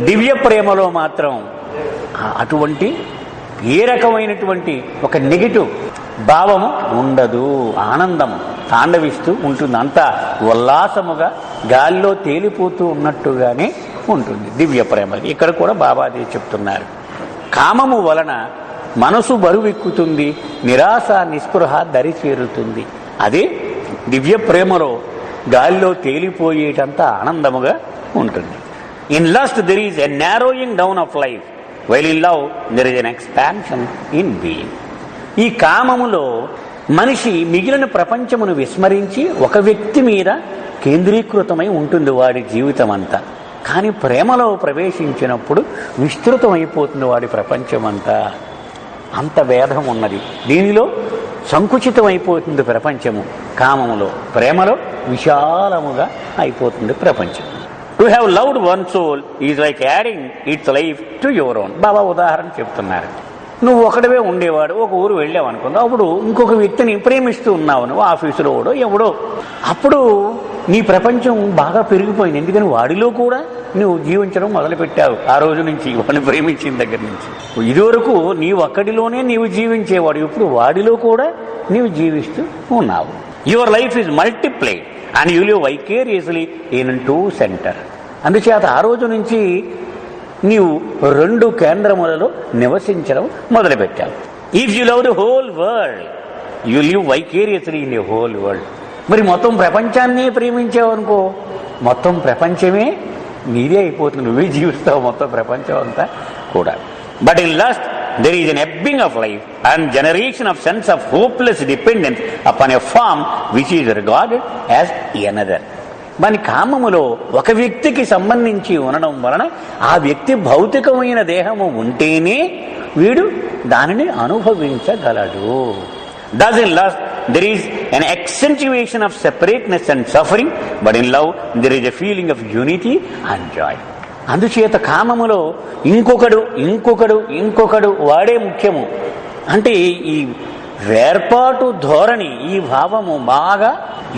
దివ్య ప్రేమలో మాత్రం అటువంటి ఏ రకమైనటువంటి ఒక నెగిటివ్ భావము ఉండదు. ఆనందము తాండవిస్తూ ఉంటుంది. అంతా ఉల్లాసముగా గాలిలో తేలిపోతూ ఉన్నట్టుగానే ఉంటుంది దివ్య ప్రేమ. ఇక్కడ కూడా బాబా అదే చెప్తున్నారు. కామము వలన మనసు బరువెక్కుతుంది, నిరాశ నిస్పృహ దరి చేరుతుంది. అదే దివ్య ప్రేమలో గాలిలో తేలిపోయేటంత ఆనందముగా ఉంటుంది. In lust there is a narrowing down of life, while in love there is an expansion in being. ఈ కామములో మనిషి మిగిలిన ప్రపంచమును విస్మరించి ఒక వ్యక్తి మీద కేంద్రీకృతమై ఉంటుంది వాడి జీవితం అంతా. కానీ ప్రేమలో ప్రవేశించినప్పుడు విస్తృతమైపోతుంది వాడి ప్రపంచమంతా. అంత భేదం ఉన్నది. దీనిలో సంకుచితమైపోతుంది ప్రపంచము. కామములో, ప్రేమలో విశాలముగా అయిపోతుంది ప్రపంచం. To have loved one soul is like adding its life to your own. Baba ఉదాహరణ చెప్తున్నారు. నువ్వు ఒకటివే ఉండేవాడు, ఒక ఊరు వెళ్ళావు అనుకుందాం. అప్పుడు ఇంకొక వ్యక్తిని ప్రేమిస్తూ ఉన్నావు, నువ్వు ఆఫీసులో ఎవడో. అప్పుడు నీ ప్రపంచం బాగా పెరిగిపోయింది. ఎందుకని వాడిలో కూడా నువ్వు జీవించడం మొదలుపెట్టావు. ఆ రోజు నుంచి, వాడిని ప్రేమించిన దగ్గర నుంచి. ఇదివరకు నీవు ఒక్కడిలోనే నీవు జీవించేవాడు, ఇప్పుడు వాడిలో కూడా నీవు జీవిస్తూ ఉన్నావు. Your life is multiplied and you live vicariously in two centre. అందుచేత ఆ రోజు నుంచి నీవు రెండు కేంద్రములలో నివసించడం మొదలుపెట్టావు. If you love the whole world you live vicariously in the whole world. మరి మొత్తం ప్రపంచాన్ని ప్రేమించావు అనుకో, మొత్తం ప్రపంచమే నీదే అయిపోతుంది, నువ్వే జీవిస్తావు మొత్తం ప్రపంచం అంతా కూడా. But in last there is an ebbing of life and generation of sense of hopeless dependence upon a form which is regarded as another. మన కామములో ఒక వ్యక్తికి సంబంధించి ఉండడం వలన ఆ వ్యక్తి భౌతికమైన దేహము ఉంటేనే వీడు దానిని అనుభవించగలడు. Thus in lust there is an accentuation of separateness and suffering, but in love there is a feeling of unity and joy. అందుచేత కామములో ఇంకొకడు వాడే ముఖ్యము. అంటే ఈ వేర్పాటు ధోరణి, ఈ భావము బాగా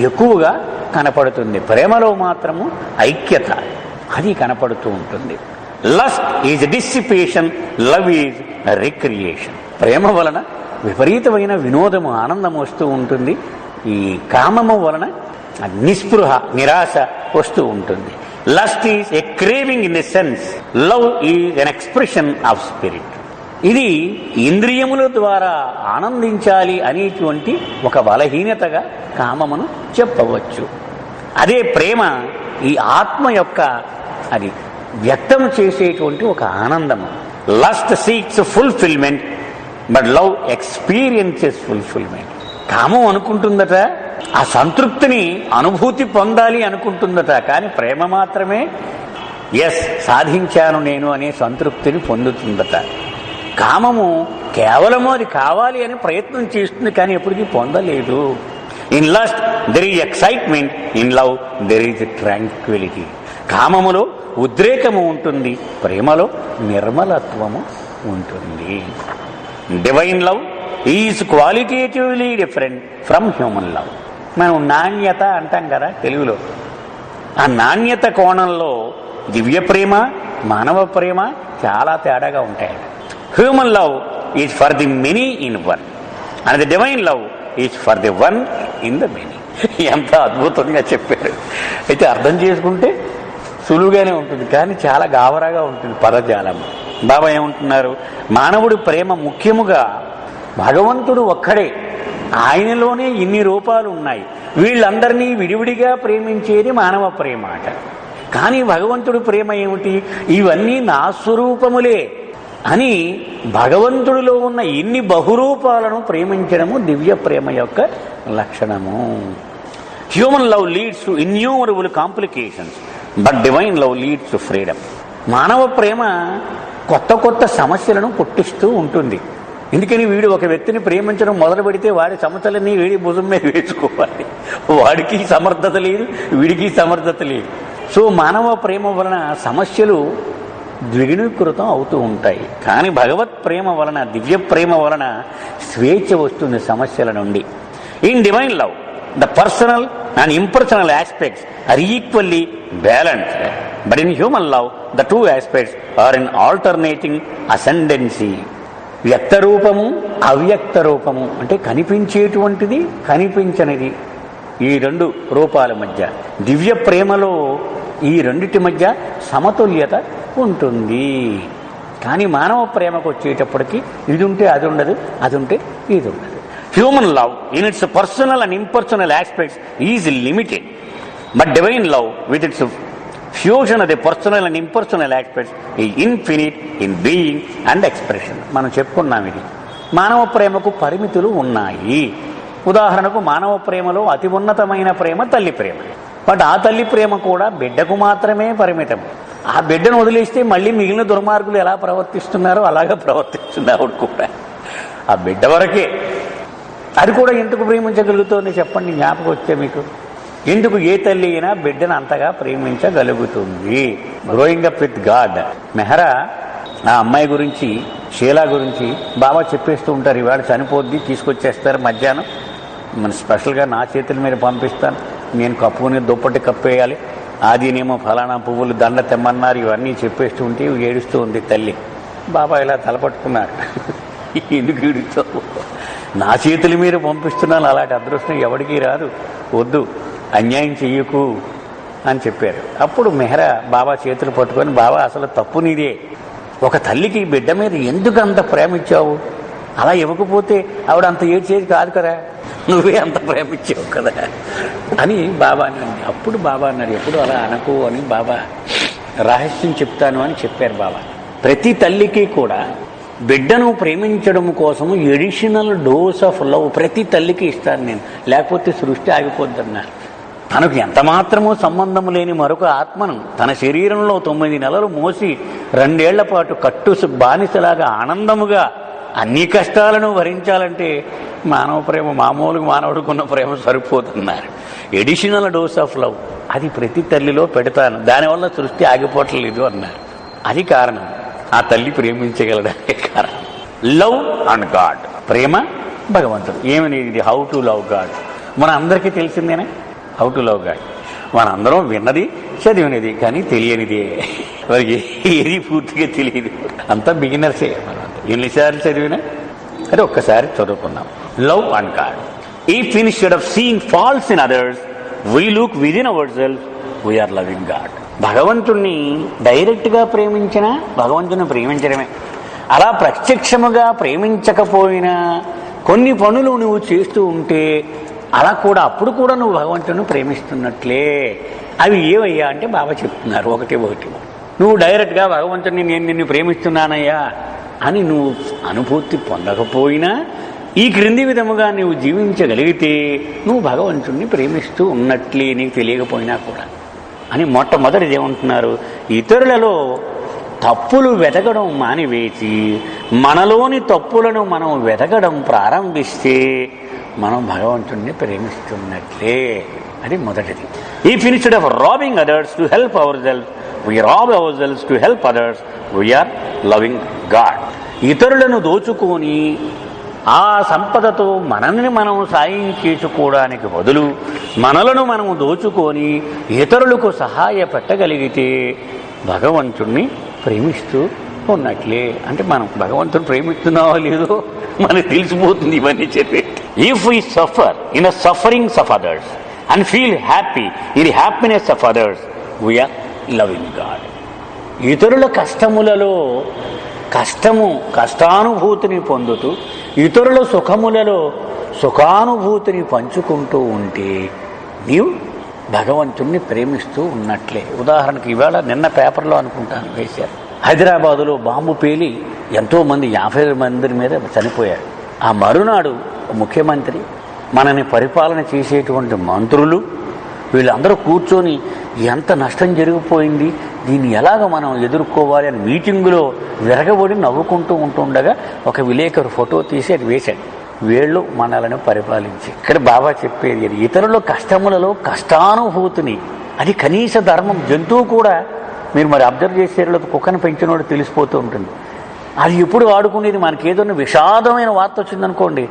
ఎక్కువగా కనపడుతుంది. ప్రేమలో మాత్రము ఐక్యత అది కనపడుతూ ఉంటుంది. Lust is dissipation, love is recreation. ప్రేమ వలన విపరీతమైన వినోదము, ఆనందం వస్తూ ఉంటుంది. ఈ కామము వలన నిస్పృహ, నిరాశ వస్తూ ఉంటుంది. Lust is a craving in a sense, love is N expression of spirit. ఇది ఇంద్రియముల ద్వారా ఆనందించాలి అనేటువంటి ఒక బలహీనతగా కామమును చెప్పవచ్చు. అదే ప్రేమ ఈ ఆత్మ యొక్క అది వ్యక్తం చేసేటువంటి ఒక ఆనందము. Lust seeks fulfilment but love experiences fulfilment. కామం అనుకుంటుందట ఆ సంతృప్తిని అనుభూతి పొందాలి అనుకుంటుందట, కానీ ప్రేమ మాత్రమే ఎస్ సాధించాను నేను అనే సంతృప్తిని పొందుతుందట. కామము కేవలము అది కావాలి అని ప్రయత్నం చేస్తుంది, కానీ ఎప్పటికీ పొందలేదు. In lust there is excitement, in love there is tranquillity. కామములో ఉద్రేకము ఉంటుంది, ప్రేమలో నిర్మలత్వము ఉంటుంది. Divine love is qualitatively different from human love. మనం నాణ్యత అంటాం కదా తెలుగులో. ఆ నాణ్యత కోణంలో దివ్య ప్రేమ, మానవ ప్రేమ చాలా తేడాగా ఉంటాయి. Human love is for the many in one and the divine love is for the one in the many. ఎంత అద్భుతంగా చెప్పారు. అయితే అర్థం చేసుకుంటే సులువుగానే ఉంటుంది, కానీ చాలా గాబరాగా ఉంటుంది పదజాలం. బాబా ఏమంటున్నారు, మానవుడి ప్రేమ ముఖ్యముగా భగవంతుడు ఒక్కడే, ఆయనలోనే ఇన్ని రూపాలు ఉన్నాయి, వీళ్ళందరినీ విడివిడిగా ప్రేమించేది మానవ ప్రేమ అట. కానీ భగవంతుడి ప్రేమ ఏమిటి, ఇవన్నీ నా స్వరూపములే అని భగవంతుడిలో ఉన్న ఇన్ని బహురూపాలను ప్రేమించడము దివ్య ప్రేమ యొక్క లక్షణము. Human love leads to innumerable complications but divine love leads to freedom. మానవ ప్రేమ కొత్త కొత్త సమస్యలను పుట్టిస్తూ ఉంటుంది. ఎందుకని వీడు ఒక వ్యక్తిని ప్రేమించడం మొదలు పెడితే వాడి సమస్యలన్నీ వీడి భుజం మీద వేసుకోవాలి. వాడికి సమర్థత లేదు, వీడికి సమర్థత లేదు. సో మానవ ప్రేమ వలన సమస్యలు ద్విగుణీకృతం అవుతూ ఉంటాయి. కానీ భగవత్ ప్రేమ వలన, దివ్య ప్రేమ వలన స్వేచ్ఛ వస్తుంది సమస్యల నుండి. In divine love the personal and impersonal aspects are equally balanced, but in human love the two aspects are in alternating ascendancy. వ్యక్త రూపము, అవ్యక్త రూపము అంటే కనిపించేటువంటిది, కనిపించనిది, ఈ రెండు రూపాల మధ్య దివ్య ప్రేమలో ఈ రెండిటి మధ్య సమతుల్యత ఉంటుంది. కానీ మానవ ప్రేమకు వచ్చేటప్పటికి ఇది ఉంటే అది ఉండదు, అది ఉంటే ఇది ఉండదు. Human love in its personal and impersonal aspects is limited, but divine love with its fusion of the personal and impersonal aspects is infinite in being and expression. మనం చెప్పుకున్నాం ఇది. మానవ ప్రేమకు పరిమితులు ఉన్నాయి. ఉదాహరణకు మానవ ప్రేమలో అతి ఉన్నతమైన ప్రేమ తల్లి ప్రేమ. బట్ ఆ తల్లి ప్రేమ కూడా బిడ్డకు మాత్రమే పరిమితం. ఆ బిడ్డను వదిలేస్తే మళ్ళీ మిగిలిన దుర్మార్గులు ఎలా ప్రవర్తిస్తున్నారో అలాగే ప్రవర్తిస్తుంది ఆవిడ కూడా. ఆ బిడ్డ వరకే. అది కూడా ఎందుకు ప్రేమించగలుగుతుంది చెప్పండి, జ్ఞాపకం వస్తే మీకు. ఎందుకు ఏ తల్లి అయినా బిడ్డను అంతగా ప్రేమించగలుగుతుంది? Growing up with God. Mehera ఆ అమ్మాయి గురించి, షీలా గురించి బాబా చెప్పేస్తూ ఉంటారు. ఇవాళ చనిపోద్ది, తీసుకొచ్చేస్తారు మధ్యాహ్నం, మన స్పెషల్గా నా చేతుల మీద పంపిస్తాను, నేను కప్పుకుని దుప్పటి కప్పేయాలి, ఆదినేమో ఫలానా పువ్వులు దండ తెమ్మన్నారు, ఇవన్నీ చెప్పేస్తూ ఉంటే ఏడుస్తూ ఉంది తల్లి. బాబా ఇలా తలపట్టుకున్నారు, ఎందుకు ఏడుస్తావు, నా చేతుల మీద పంపిస్తున్నాను, అలాంటి అదృష్టం ఎవరికీ రాదు, వద్దు, అన్యాయం చెయ్యకు అని చెప్పారు. అప్పుడు మెహరా బాబా చేతులు పట్టుకొని, బాబా అసలు తప్పు నీదే, ఒక తల్లికి బిడ్డ మీద ఎందుకు అంత ప్రేమ ఇచ్చావు, అలా ఇవ్వకపోతే ఆవిడ అంత ఏడ్చేది కాదు కదా, నువ్వే అంత ప్రేమించావు కదా అని బాబా అన్నాడు. అప్పుడు బాబా అన్నాడు, ఎప్పుడు అలా అనకు అని బాబా రహస్యం చెప్తాను అని చెప్పారు బాబా. ప్రతి తల్లికి కూడా బిడ్డను ప్రేమించడం కోసము ఎడిషనల్ డోస్ ఆఫ్ లవ్ ప్రతి తల్లికి ఇస్తాను నేను, లేకపోతే సృష్టి ఆగిపోద్దన్నారు. తనకు ఎంత మాత్రమూ సంబంధము లేని మరొక ఆత్మను తన శరీరంలో 9 నెలలు మోసి 2 ఏళ్ల పాటు కట్టు బానిసలాగా ఆనందముగా అన్ని కష్టాలను భరించాలంటే మానవ ప్రేమ, మామూలుగా మానవుడికున్న ప్రేమ సరిపోతున్నారు. ఎడిషనల్ డోస్ ఆఫ్ లవ్ అది ప్రతి తల్లిలో పెడతాను, దానివల్ల సృష్టి ఆగిపోవట్లేదు అన్నారు. అది కారణం, ఆ తల్లి ప్రేమించగలడానికి కారణం. లవ్ అండ్ గాడ్, ప్రేమ భగవంతుడు. ఏమని ఇది హౌ టు లవ్ గాడ్ మన అందరికీ తెలిసిందేనే. హౌ టు లవ్ గాడ్ మన అందరం విన్నది, చదివినది, కానీ తెలియనిదే. వారికి ఏది పూర్తిగా తెలియదు, అంతా బిగినర్సే. ఎన్నిసార్లు చదివినా అది ఒక్కసారి చదువుకున్నాం. Love and God. If instead of seeing faults in others we look within our self we are loving God. భగవంతుణ్ణి డైరెక్ట్గా ప్రేమించినా భగవంతుని ప్రేమించడమే. అలా ప్రత్యక్షముగా ప్రేమించకపోయినా కొన్ని పనులు నువ్వు చేస్తూ ఉంటే అలా కూడా అప్పుడు కూడా నువ్వు భగవంతుని ప్రేమిస్తున్నట్లే. అవి ఏవయ్యా అంటే బాబా చెప్తున్నారు ఒకటి. నువ్వు డైరెక్ట్గా భగవంతుని నేను నిన్ను ప్రేమిస్తున్నానయ్యా అని నువ్వు అనుభూతి పొందకపోయినా ఈ క్రింది విధముగా నువ్వు జీవించగలిగితే నువ్వు భగవంతుణ్ణి ప్రేమిస్తూ ఉన్నట్లే, నీకు తెలియకపోయినా కూడా అని మొట్టమొదటిది ఏమంటున్నారు, ఇతరులలో తప్పులు వెతకడం మానివేసి మనలోని తప్పులను మనం వెతకడం ప్రారంభిస్తే మనం భగవంతుణ్ణి ప్రేమిస్తున్నట్లే. అది మొదటిది. If instead of robbing others to help ourselves, we rob ourselves to help others, we are loving God. ఇతరులను దోచుకొని ఆ సంపదతో మనల్ని మనం సాయం చేసుకోవడానికి బదులు మనలను మనము దోచుకొని ఇతరులకు సహాయపెట్టగలిగితే భగవంతుణ్ణి ప్రేమిస్తూ ఉన్నట్లే. అంటే మనం భగవంతుని ప్రేమిస్తున్నావో లేదో మనకు తెలిసిపోతుంది ఇవన్నీ చెప్పి. If we suffer in the sufferings of others and feel happy in the happiness of others, we are loving God. ఇతరుల కష్టములలో కష్టానుభూతిని పొందుతూ ఇతరుల సుఖములలో సుఖానుభూతిని పంచుకుంటూ ఉంటే నీవు భగవంతుణ్ణి ప్రేమిస్తూ ఉన్నట్లే. ఉదాహరణకు ఇవాళ నిన్న పేపర్లో అనుకుంటాను వేశారు, హైదరాబాదులో బాంబు పేలి ఎంతోమంది 50 మంది మీద చనిపోయారు. ఆ మరునాడు ముఖ్యమంత్రి, మనని పరిపాలన చేసేటువంటి మంత్రులు వీళ్ళందరూ కూర్చొని ఎంత నష్టం జరిగిపోయింది, దీన్ని ఎలాగ మనం ఎదుర్కోవాలి అని మీటింగులో విరగబడి నవ్వుకుంటూ ఉంటుండగా ఒక విలేకరు ఫోటో తీసి అది వేశాడు, వీళ్ళు మనలను పరిపాలించి. ఇక్కడ బాబా చెప్పేది ఇతరుల కష్టములలో కష్టానుభూతిని, అది కనీస ధర్మం. జంతువు కూడా మీరు మరి అబ్జర్వ్ చేసేవాళ్ళు కుక్కను పెంచినోడు తెలిసిపోతూ ఉంటుంది. అది ఎప్పుడు ఆడుకునేది, మనకి ఏదైనా విషాదమైన వార్త వచ్చిందనుకోండి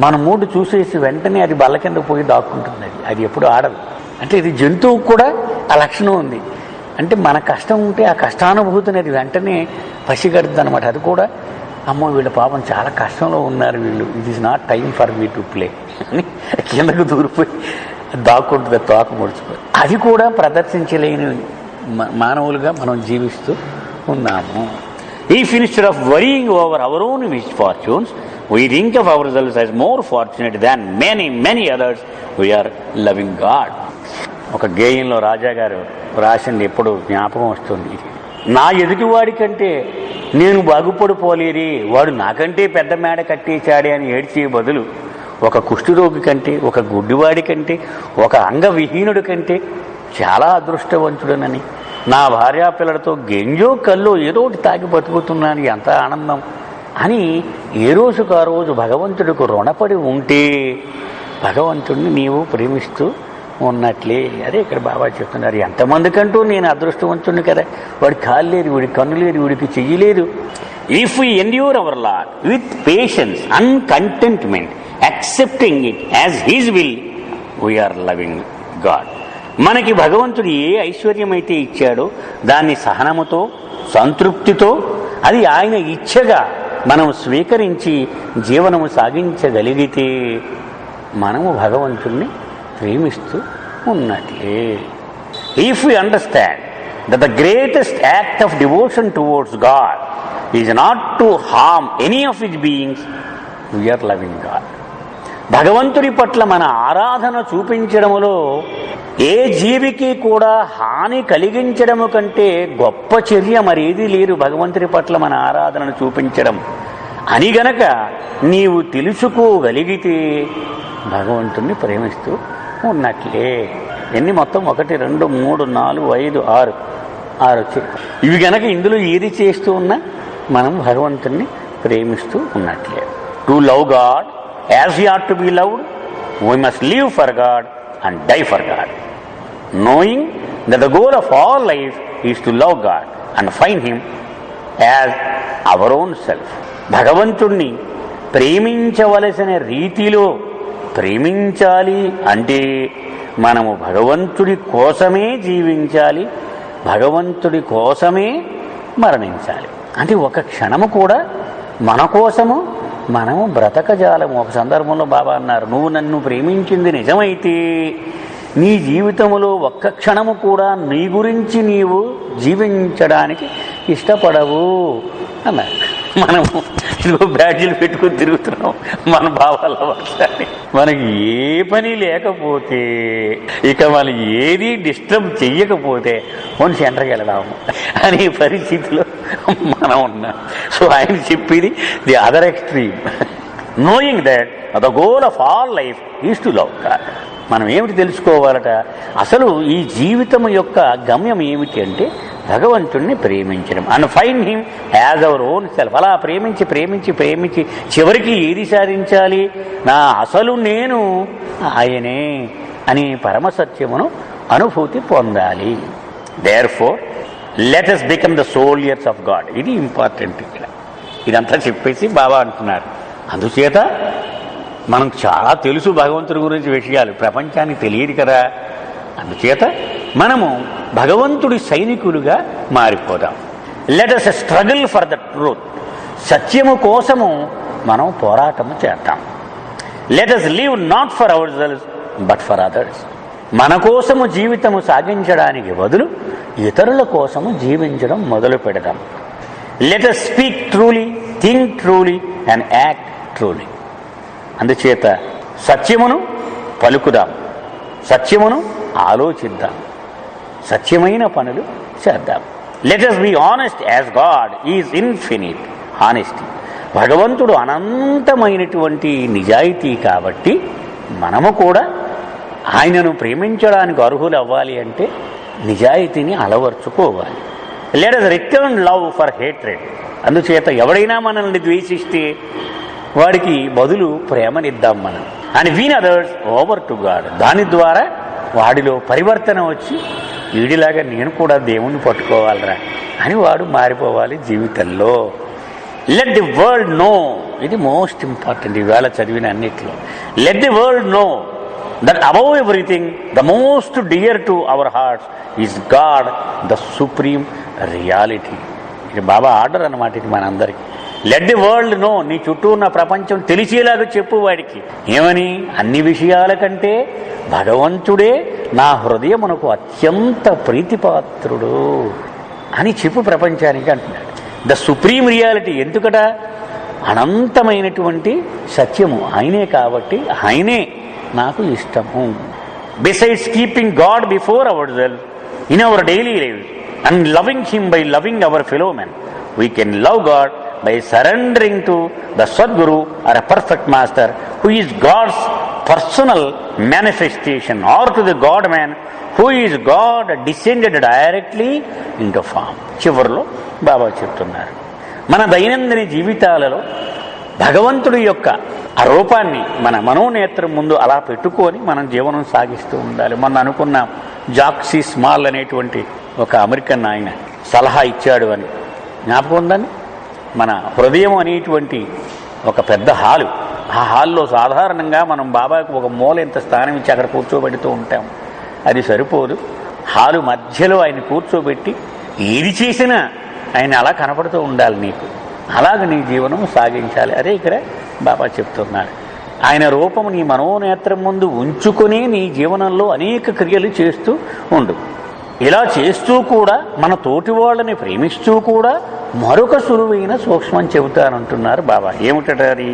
మన మూడు చూసేసి వెంటనే అది బల్ల కింద పోయి దాక్కుంటుంది. అది ఎప్పుడు ఆడదు. అంటే ఇది జంతువుకు కూడా ఆ లక్షణం ఉంది. అంటే మన కష్టం ఉంటే ఆ కష్టానుభూతిని అది వెంటనే పసిగడుతుంది అనమాట. అది కూడా అమ్మో వీళ్ళ పాపం చాలా కష్టంలో ఉన్నారు వీళ్ళు, it is not time for me to play అని కిందకు దూరిపోయి దాక్కుంటుంది, తోక ముడిచిపోయి. అది కూడా ప్రదర్శించలేని మానవులుగా మనం జీవిస్తూ ఉన్నాము. If instead of worrying over our own misfortunes, we think of ourselves as more fortunate than many others, we are loving God. ఒక గేయంలో రాజా గారు రాసింది ఎప్పుడు జ్ఞాపకం వస్తుంది. నా ఎదుటివాడి కంటే నేను బాగుపడిపోలేరి, వాడు నాకంటే పెద్ద మేడ కట్టేశాడే అని ఏడ్చే బదులు ఒక కుష్ఠరోగి కంటే, ఒక గుడ్డివాడి కంటే, ఒక అంగవిహీనుడి కంటే చాలా అదృష్టవంతుడనని, నా భార్యాపిల్లలతో గెంజో కల్లో ఏదో ఒకటి తాగి బతుకుతున్నాను, ఎంత ఆనందం అని ఏ రోజుకు ఆ రోజు భగవంతుడికి రుణపడి ఉంటే భగవంతుడిని నీవు ప్రేమిస్తూ ఉన్నట్లే. అదే ఇక్కడ బాబా చెప్తున్నారు, ఎంతమందికంటూ నేను అదృష్టవంతుడిని కదా, వాడి కాళ్ళు లేదు, వీడికి కన్ను లేదు, వీడికి చెయ్యి లేదు. If we endure our Lord with patience and contentment accepting it as his will, we are loving God. మనకి భగవంతుడు ఏ ఐశ్వర్యం అయితే ఇచ్చాడో దాన్ని సహనముతో సంతృప్తితో అది ఆయన ఇచ్చగా మనం స్వీకరించి జీవనము సాగించగలిగితే మనము భగవంతుణ్ణి ప్రేమిస్తూ ఉన్నట్లే. If you understand that the greatest act of devotion towards God is not to harm any of his beings, we are loving God. భగవంతుడి పట్ల మన ఆరాధన చూపించడములో ఏ జీవికి కూడా హాని కలిగించడము కంటే గొప్ప చర్య మరేదీ లేదు భగవంతుడి పట్ల మన ఆరాధనను చూపించడం అని గనక నీవు తెలుసుకోగలిగితే భగవంతుణ్ణి ప్రేమిస్తూ ఉన్నట్లే. ఎన్ని మొత్తం 1 2 3 4 5 6 వచ్చాయి. ఇవి గనక ఇందులో ఏది చేస్తూ ఉన్నా మనం భగవంతుణ్ణి ప్రేమిస్తూ ఉన్నట్లే. To love God as he ought to be loved, we must live for God and die for God, knowing that the goal of all life is to love God and find Him as our own self. భగవంతుణ్ణి ప్రేమించవలసిన రీతిలో ప్రేమించాలి అంటే మనము భగవంతుడి కోసమే జీవించాలి, భగవంతుడి కోసమే మరణించాలి. అంటే ఒక క్షణము కూడా మన కోసము మనము బ్రతకజాలము. ఒక సందర్భంలో బాబా అన్నారు, నువ్వు నన్ను ప్రేమించింది నిజమైతే నీ జీవితంలో ఒక్క క్షణము కూడా నీ గురించి నీవు జీవించడానికి ఇష్టపడవు అన్నారు. మనము ఇదిగో బ్యాడ్జీలు పెట్టుకుని తిరుగుతున్నాం మన భావాల వర్షాన్ని. మనకి ఏ పని లేకపోతే, ఇక మనం ఏది డిస్టర్బ్ చెయ్యకపోతే ఓన్ సెంటర్కి వెళదాము అనే పరిస్థితిలో మనం ఉన్నాం. సో ఆయన చెప్పేది the other extreme, knowing that the goal of all life is to love God. మనం ఏమిటి తెలుసుకోవాలట? అసలు ఈ జీవితం యొక్క గమ్యం ఏమిటి అంటే భగవంతుణ్ణి ప్రేమించడం, and find him as our own self. అలా ప్రేమించి ప్రేమించి ప్రేమించి చివరికి ఏది సాధించాలి? నా అసలు నేను ఆయనే అని పరమసత్యమును అనుభూతి పొందాలి. Therefore let us become the soldiers of God. ఇది ఇంపార్టెంట్. ఇక్కడ ఇదంతా చెప్పేసి బాబా అంటున్నారు. అందుచేత మనకు చాలా తెలుసు భగవంతుడి గురించి విషయాలు, ప్రపంచానికి తెలియదు కదా. అందుచేత మనము భగవంతుడి సైనికులుగా మారిపోదాం. Let us struggle for the truth. సత్యము కోసము మనం పోరాటము చేద్దాం. Let us live not for ourselves but for others. మన కోసము జీవితము సాగించడానికి బదులు ఇతరుల కోసము జీవించడం మొదలు పెడదాం. Let us speak truly, think truly and act truly. అందుచేత సత్యమును పలుకుదాం, సత్యమును ఆలోచిద్దాం, సత్యమైన పనులు చేద్దాం. Let us be honest as God is infinite honesty. భగవంతుడు అనంతమైనటువంటి నిజాయితీ కాబట్టి మనము కూడా ఆయనను ప్రేమించడానికి అర్హులు అవ్వాలి అంటే నిజాయితీని అలవర్చుకోవాలి. Let us return love for hatred. అందుచేత ఎవడైనా మనల్ని ద్వేషిస్తే వాడికి బదులు ప్రేమనిద్దాం మనం. And win others over to God. దాని ద్వారా వాడిలో పరివర్తన వచ్చి వీడిలాగా నేను కూడా దేవుణ్ణి పట్టుకోవాలరా అని వాడు మారిపోవాలి జీవితంలో. Let the world know. ఇది మోస్ట్ ఇంపార్టెంట్ ఈవేళ చదివిన అన్నిట్లో. Let the world know that above everything the most dear to our hearts is God the supreme reality. ఇది బాబా ఆర్డర్ అన్నమాట. ఇది మనందరికీ. Let the world know. నీ చుట్టూ ఉన్న ప్రపంచం తెలిసేలాగా చెప్పు వాడికి. ఏమని? అన్ని విషయాల కంటే భగవంతుడే నా హృదయమునకు అత్యంత ప్రీతిపాత్రుడు అని చెప్పు ప్రపంచానికి అంటున్నాడు. The supreme reality. ఎందుకట? అనంతమైనటువంటి సత్యము ఆయనే కాబట్టి ఆయనే నాకు ఇష్టము. Besides keeping God before our self in our daily life and loving him by loving our fellow men, we can love God by surrendering to the Sadguru or a perfect master who is God's personal manifestation, or to the God man who is God descended directly into form. చివరిలో బాబా చెప్తున్నారు, మన దైనందిన జీవితాలలో భగవంతుడి యొక్క ఆ రూపాన్ని మన మనోనేత్రం ముందు అలా పెట్టుకొని మనం జీవనం సాగిస్తూ ఉండాలి. మొన్న అనుకున్నాం, జాక్సీ స్మాల్ అనేటువంటి ఒక అమెరికన్ ఆయన సలహా ఇచ్చాడు అని జ్ఞాపకం ఉందని. మన హృదయం అనేటువంటి ఒక పెద్ద హాలు, ఆ హాల్లో సాధారణంగా మనం బాబాకు ఒక మూల ఎంత స్థానం ఇచ్చి అక్కడ కూర్చోబెడుతూ ఉంటాం. అది సరిపోదు. హాలు మధ్యలో ఆయన కూర్చోబెట్టి ఏది చేసినా ఆయన అలా కనపడుతూ ఉండాలి నీకు. అలాగ నీ జీవనం సాగించాలి. అదే ఇక్కడ బాబా చెప్తున్నారు. ఆయన రూపము నీ మనోనేత్రం ముందు ఉంచుకునే నీ జీవనంలో అనేక క్రియలు చేస్తూ ఉండు. ఇలా చేస్తూ కూడా మన తోటి వాళ్ళని ప్రేమిస్తూ కూడా మరొక సులువైన సూక్ష్మం చెబుతానంటున్నారు బాబా. ఏమిటది?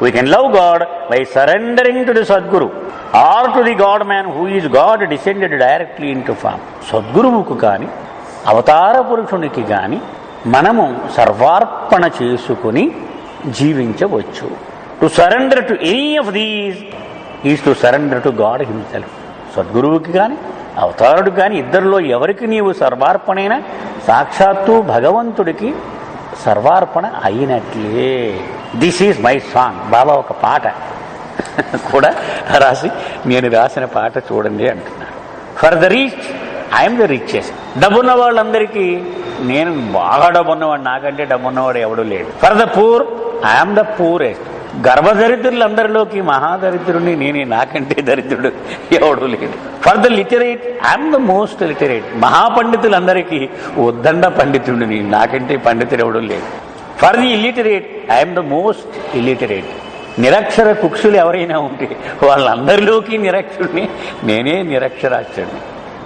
We can love God by surrendering to the Sadguru or to the God man who is God descended directly into form. సద్గురువుకు కానీ అవతార పురుషునికి కానీ మనము సర్వార్పణ చేసుకుని జీవించవచ్చు. To surrender to any of these is to surrender to God himself. సద్గురువుకి కానీ అవతారుడు కానీ ఇద్దరిలో ఎవరికి నీవు సర్వార్పణైనా సాక్షాత్తు భగవంతుడికి సర్వార్పణ అయినట్లే. This is my song. Baba ఒక పాట కూడా రాసి, నేను రాసిన పాట చూడండి అంటున్నాను. For the rich I'm the richest. డబ్బున్న వాళ్ళందరికీ నేను బాగా డబ్బున్నవాడు, నాకంటే డబ్బున్నవాడు ఎవడూ లేడు. For the poor I'm the poorest. గర్భదరిద్రులందరిలోకి మహాదరిద్రుని నేనే, నాకంటే దరిద్రుడు ఎవడూ లేడు. For the literate I'm the most literate. మహాపండితులందరికీ ఉద్దండ పండితుడిని, నాకంటే పండితుడు ఎవడూ లేడు. For the illiterate I'm the most illiterate. నిరక్షర కుక్షులు ఎవరైనా ఉంటే వాళ్ళందరిలోకి నిరక్షరుడిని, నేనే నిరక్షరాక్షరుడిని.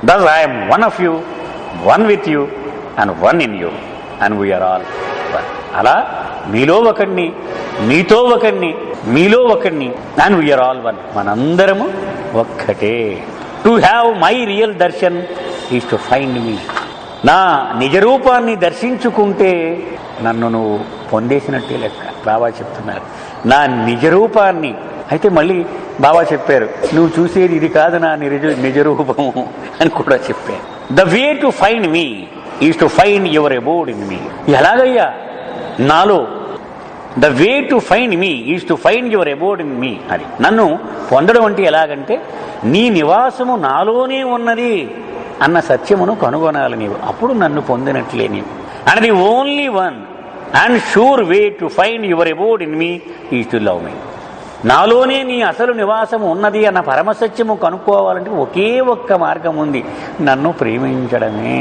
Thus I'm one of you, one with you and one in you and we are all one. అలా మీలో ఒకరిని, మీతో ఒకరిని మీలో ఒకడిని, అండ్ వీఆర్ ఆల్ వన్, మనందరము ఒక్కటే. To have my real darshan is to find me. నా నిజరూపాన్ని దర్శించుకుంటే నన్ను నువ్వు పొందేసినట్టే లెక్క. బాబా చెప్తున్నారు నా నిజరూపాన్ని. అయితే మళ్ళీ బాబా చెప్పారు, నువ్వు చూసేది ఇది కాదు నా నిజరూపము అని కూడా చెప్పారు. The way to find me is to find your abode in me. ఎలాగయ్యా నాలో? The way to find me is to find your abode in me. అది నన్ను పొందడం అంటే ఎలాగంటే నీ నివాసము నాలోనే ఉన్నది అన్న సత్యమును కనుగొనాలి నీవు. అప్పుడు నన్ను పొందినట్లే నీవు. And the only one and sure way to find your abode in me is to love మీ. నాలోనే నీ అసలు నివాసము ఉన్నది అన్న పరమసత్యము కనుక్కోవాలంటే ఒకే ఒక్క మార్గం ఉంది, నన్ను ప్రేమించడమే.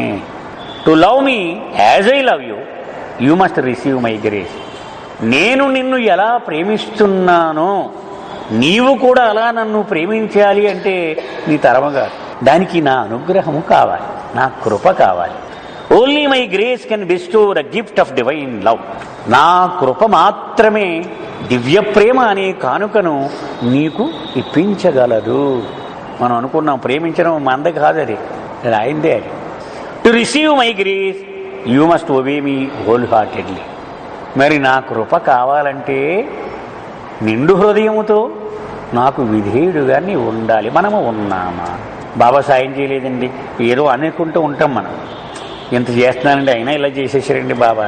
To love me as I love you, you must receive my grace. నేను నిన్ను ఎలా ప్రేమిస్తున్నానో నీవు కూడా అలా నన్ను ప్రేమించాలి అంటే నీ తరమగా దానికి నా అనుగ్రహము కావాలి, నా కృప కావాలి. Only my grace can bestow the gift of divine love. నా కృప మాత్రమే దివ్య ప్రేమ అనే కానుకను నీకు ఇప్పించగలదు. మనం అనుకున్నాం ప్రేమించడం మంద కాదు, అది ఆయనదే. అది to receive my grace you must obey me whole heartedly. మరి నా కృప కావాలంటే నిండు హృదయముతో నాకు విధేయుడుగా నీ ఉండాలి. మనము ఉన్నామా? బాబా సాయం చేయలేదండి, ఏదో అనుకుంటూ ఉంటాం మనం, ఇంత చేస్తున్నానండి అయినా ఇలా చేసేసారండి బాబా.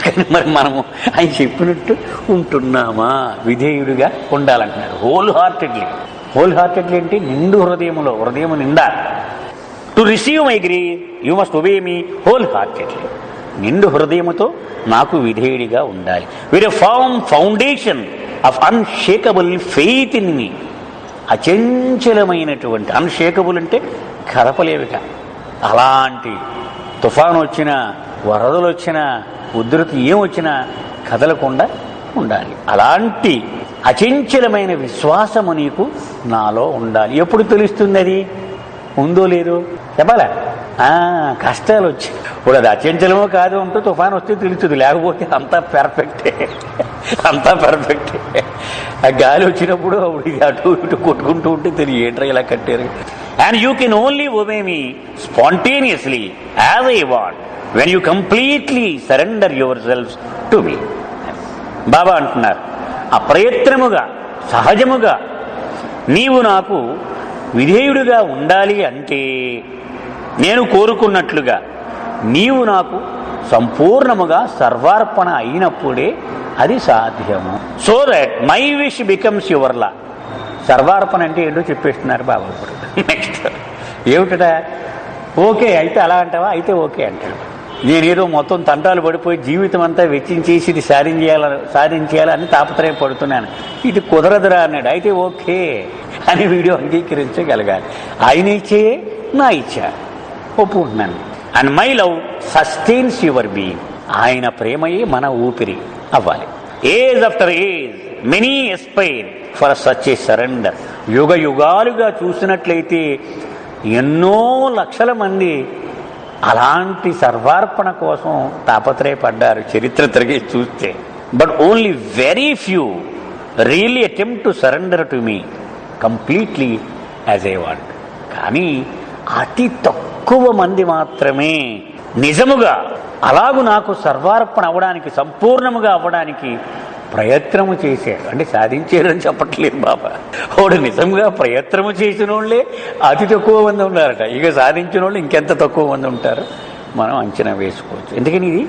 కానీ మరి మనము ఆయన చెప్పినట్టు ఉంటున్నామా? విధేయుడిగా ఉండాలంటున్నారు. Wholeheartedly. హోల్ హార్టెడ్లీ అంటే నిండు హృదయములో, హృదయము నిండా. To receive my grace you must obey me wholeheartedly. నిండు హృదయముతో నాకు విధేయుడిగా ఉండాలి. With a firm foundation of unshakable faith in me. అచంచలమైనటువంటి, అన్షేకబుల్ అంటే కదపలేవిక, అలాంటి తుఫాను వచ్చినా వరదలు వచ్చినా ఉధృతి ఏమొచ్చినా కదలకుండా ఉండాలి. అలాంటి అచంచలమైన విశ్వాసము నీకు నాలో ఉండాలి. ఎప్పుడు తెలుస్తుంది అది ఉందో లేదో చెప్పాలా? కష్టాలు వచ్చి ఇప్పుడు అది అచంచలమో కాదు ఉంటూ తుఫాను వస్తే తెలుస్తుంది, లేకపోతే అంతా పెర్ఫెక్టే, అంతా పెర్ఫెక్టే. ఆ గాలి వచ్చినప్పుడు అప్పుడు ఇది అటు ఇటు కొట్టుకుంటూ ఉంటే తెలియదు ఏంట్రా ఇలా కట్టారు. And you can only obey me spontaneously as I want when you completely surrender yourself to me. Baba అంటున్నారు అప్రయత్నముగా సహజముగా నీవు నాకు విధేయుడిగా ఉండాలి అంటే నేను కోరుకున్నట్లుగా నీవు నాకు సంపూర్ణముగా సర్వార్పణ అయినప్పుడే అది సాధ్యము. So that my wish becomes your law. సర్వార్పణ అంటే ఏంటో చెప్పేస్తున్నారు బాబా. నెక్స్ట్ ఏమిటా? ఓకే అయితే అలా అంటావా? అయితే ఓకే అంటాడు. నేనేదో మొత్తం తంటాలు పడిపోయి జీవితం అంతా వెచ్చించేసి ఇది సాధించేయాలని తాపత్రయపడుతున్నాను, ఇది కుదరదురా అన్నాడు. అయితే ఓకే అని వీడియో అంగీకరించగలగాలి. ఆయన ఇచ్చే నా ఇచ్చా ఒప్పుకుంటున్నాను. And my love sustains your being. ఆయన ప్రేమయే మన ఊపిరి అవ్వాలి. Age after age many aspire for such a surrender. యుగ యుగాలుగా చూసినట్లయితే ఎన్నో లక్షల మంది అలాంటి సర్వార్పణ కోసం తాపత్రయపడ్డారు చరిత్ర తిరిగి చూస్తే. But only very few really attempt to surrender to me completely as I want. కానీ అతి తక్కువ మంది మాత్రమే నిజముగా అలాగూ నాకు సర్వార్పణ అవ్వడానికి, సంపూర్ణముగా అవ్వడానికి ప్రయత్నము చేశాడు. అంటే సాధించారని చెప్పట్లేదు బాబా. వాడు నిజంగా ప్రయత్నము చేసిన వాళ్ళే అతి తక్కువ మంది ఉన్నారట. ఇక సాధించిన వాళ్ళు ఇంకెంత తక్కువ మంది ఉంటారో మనం అంచనా వేసుకోవచ్చు. ఎందుకని ఇది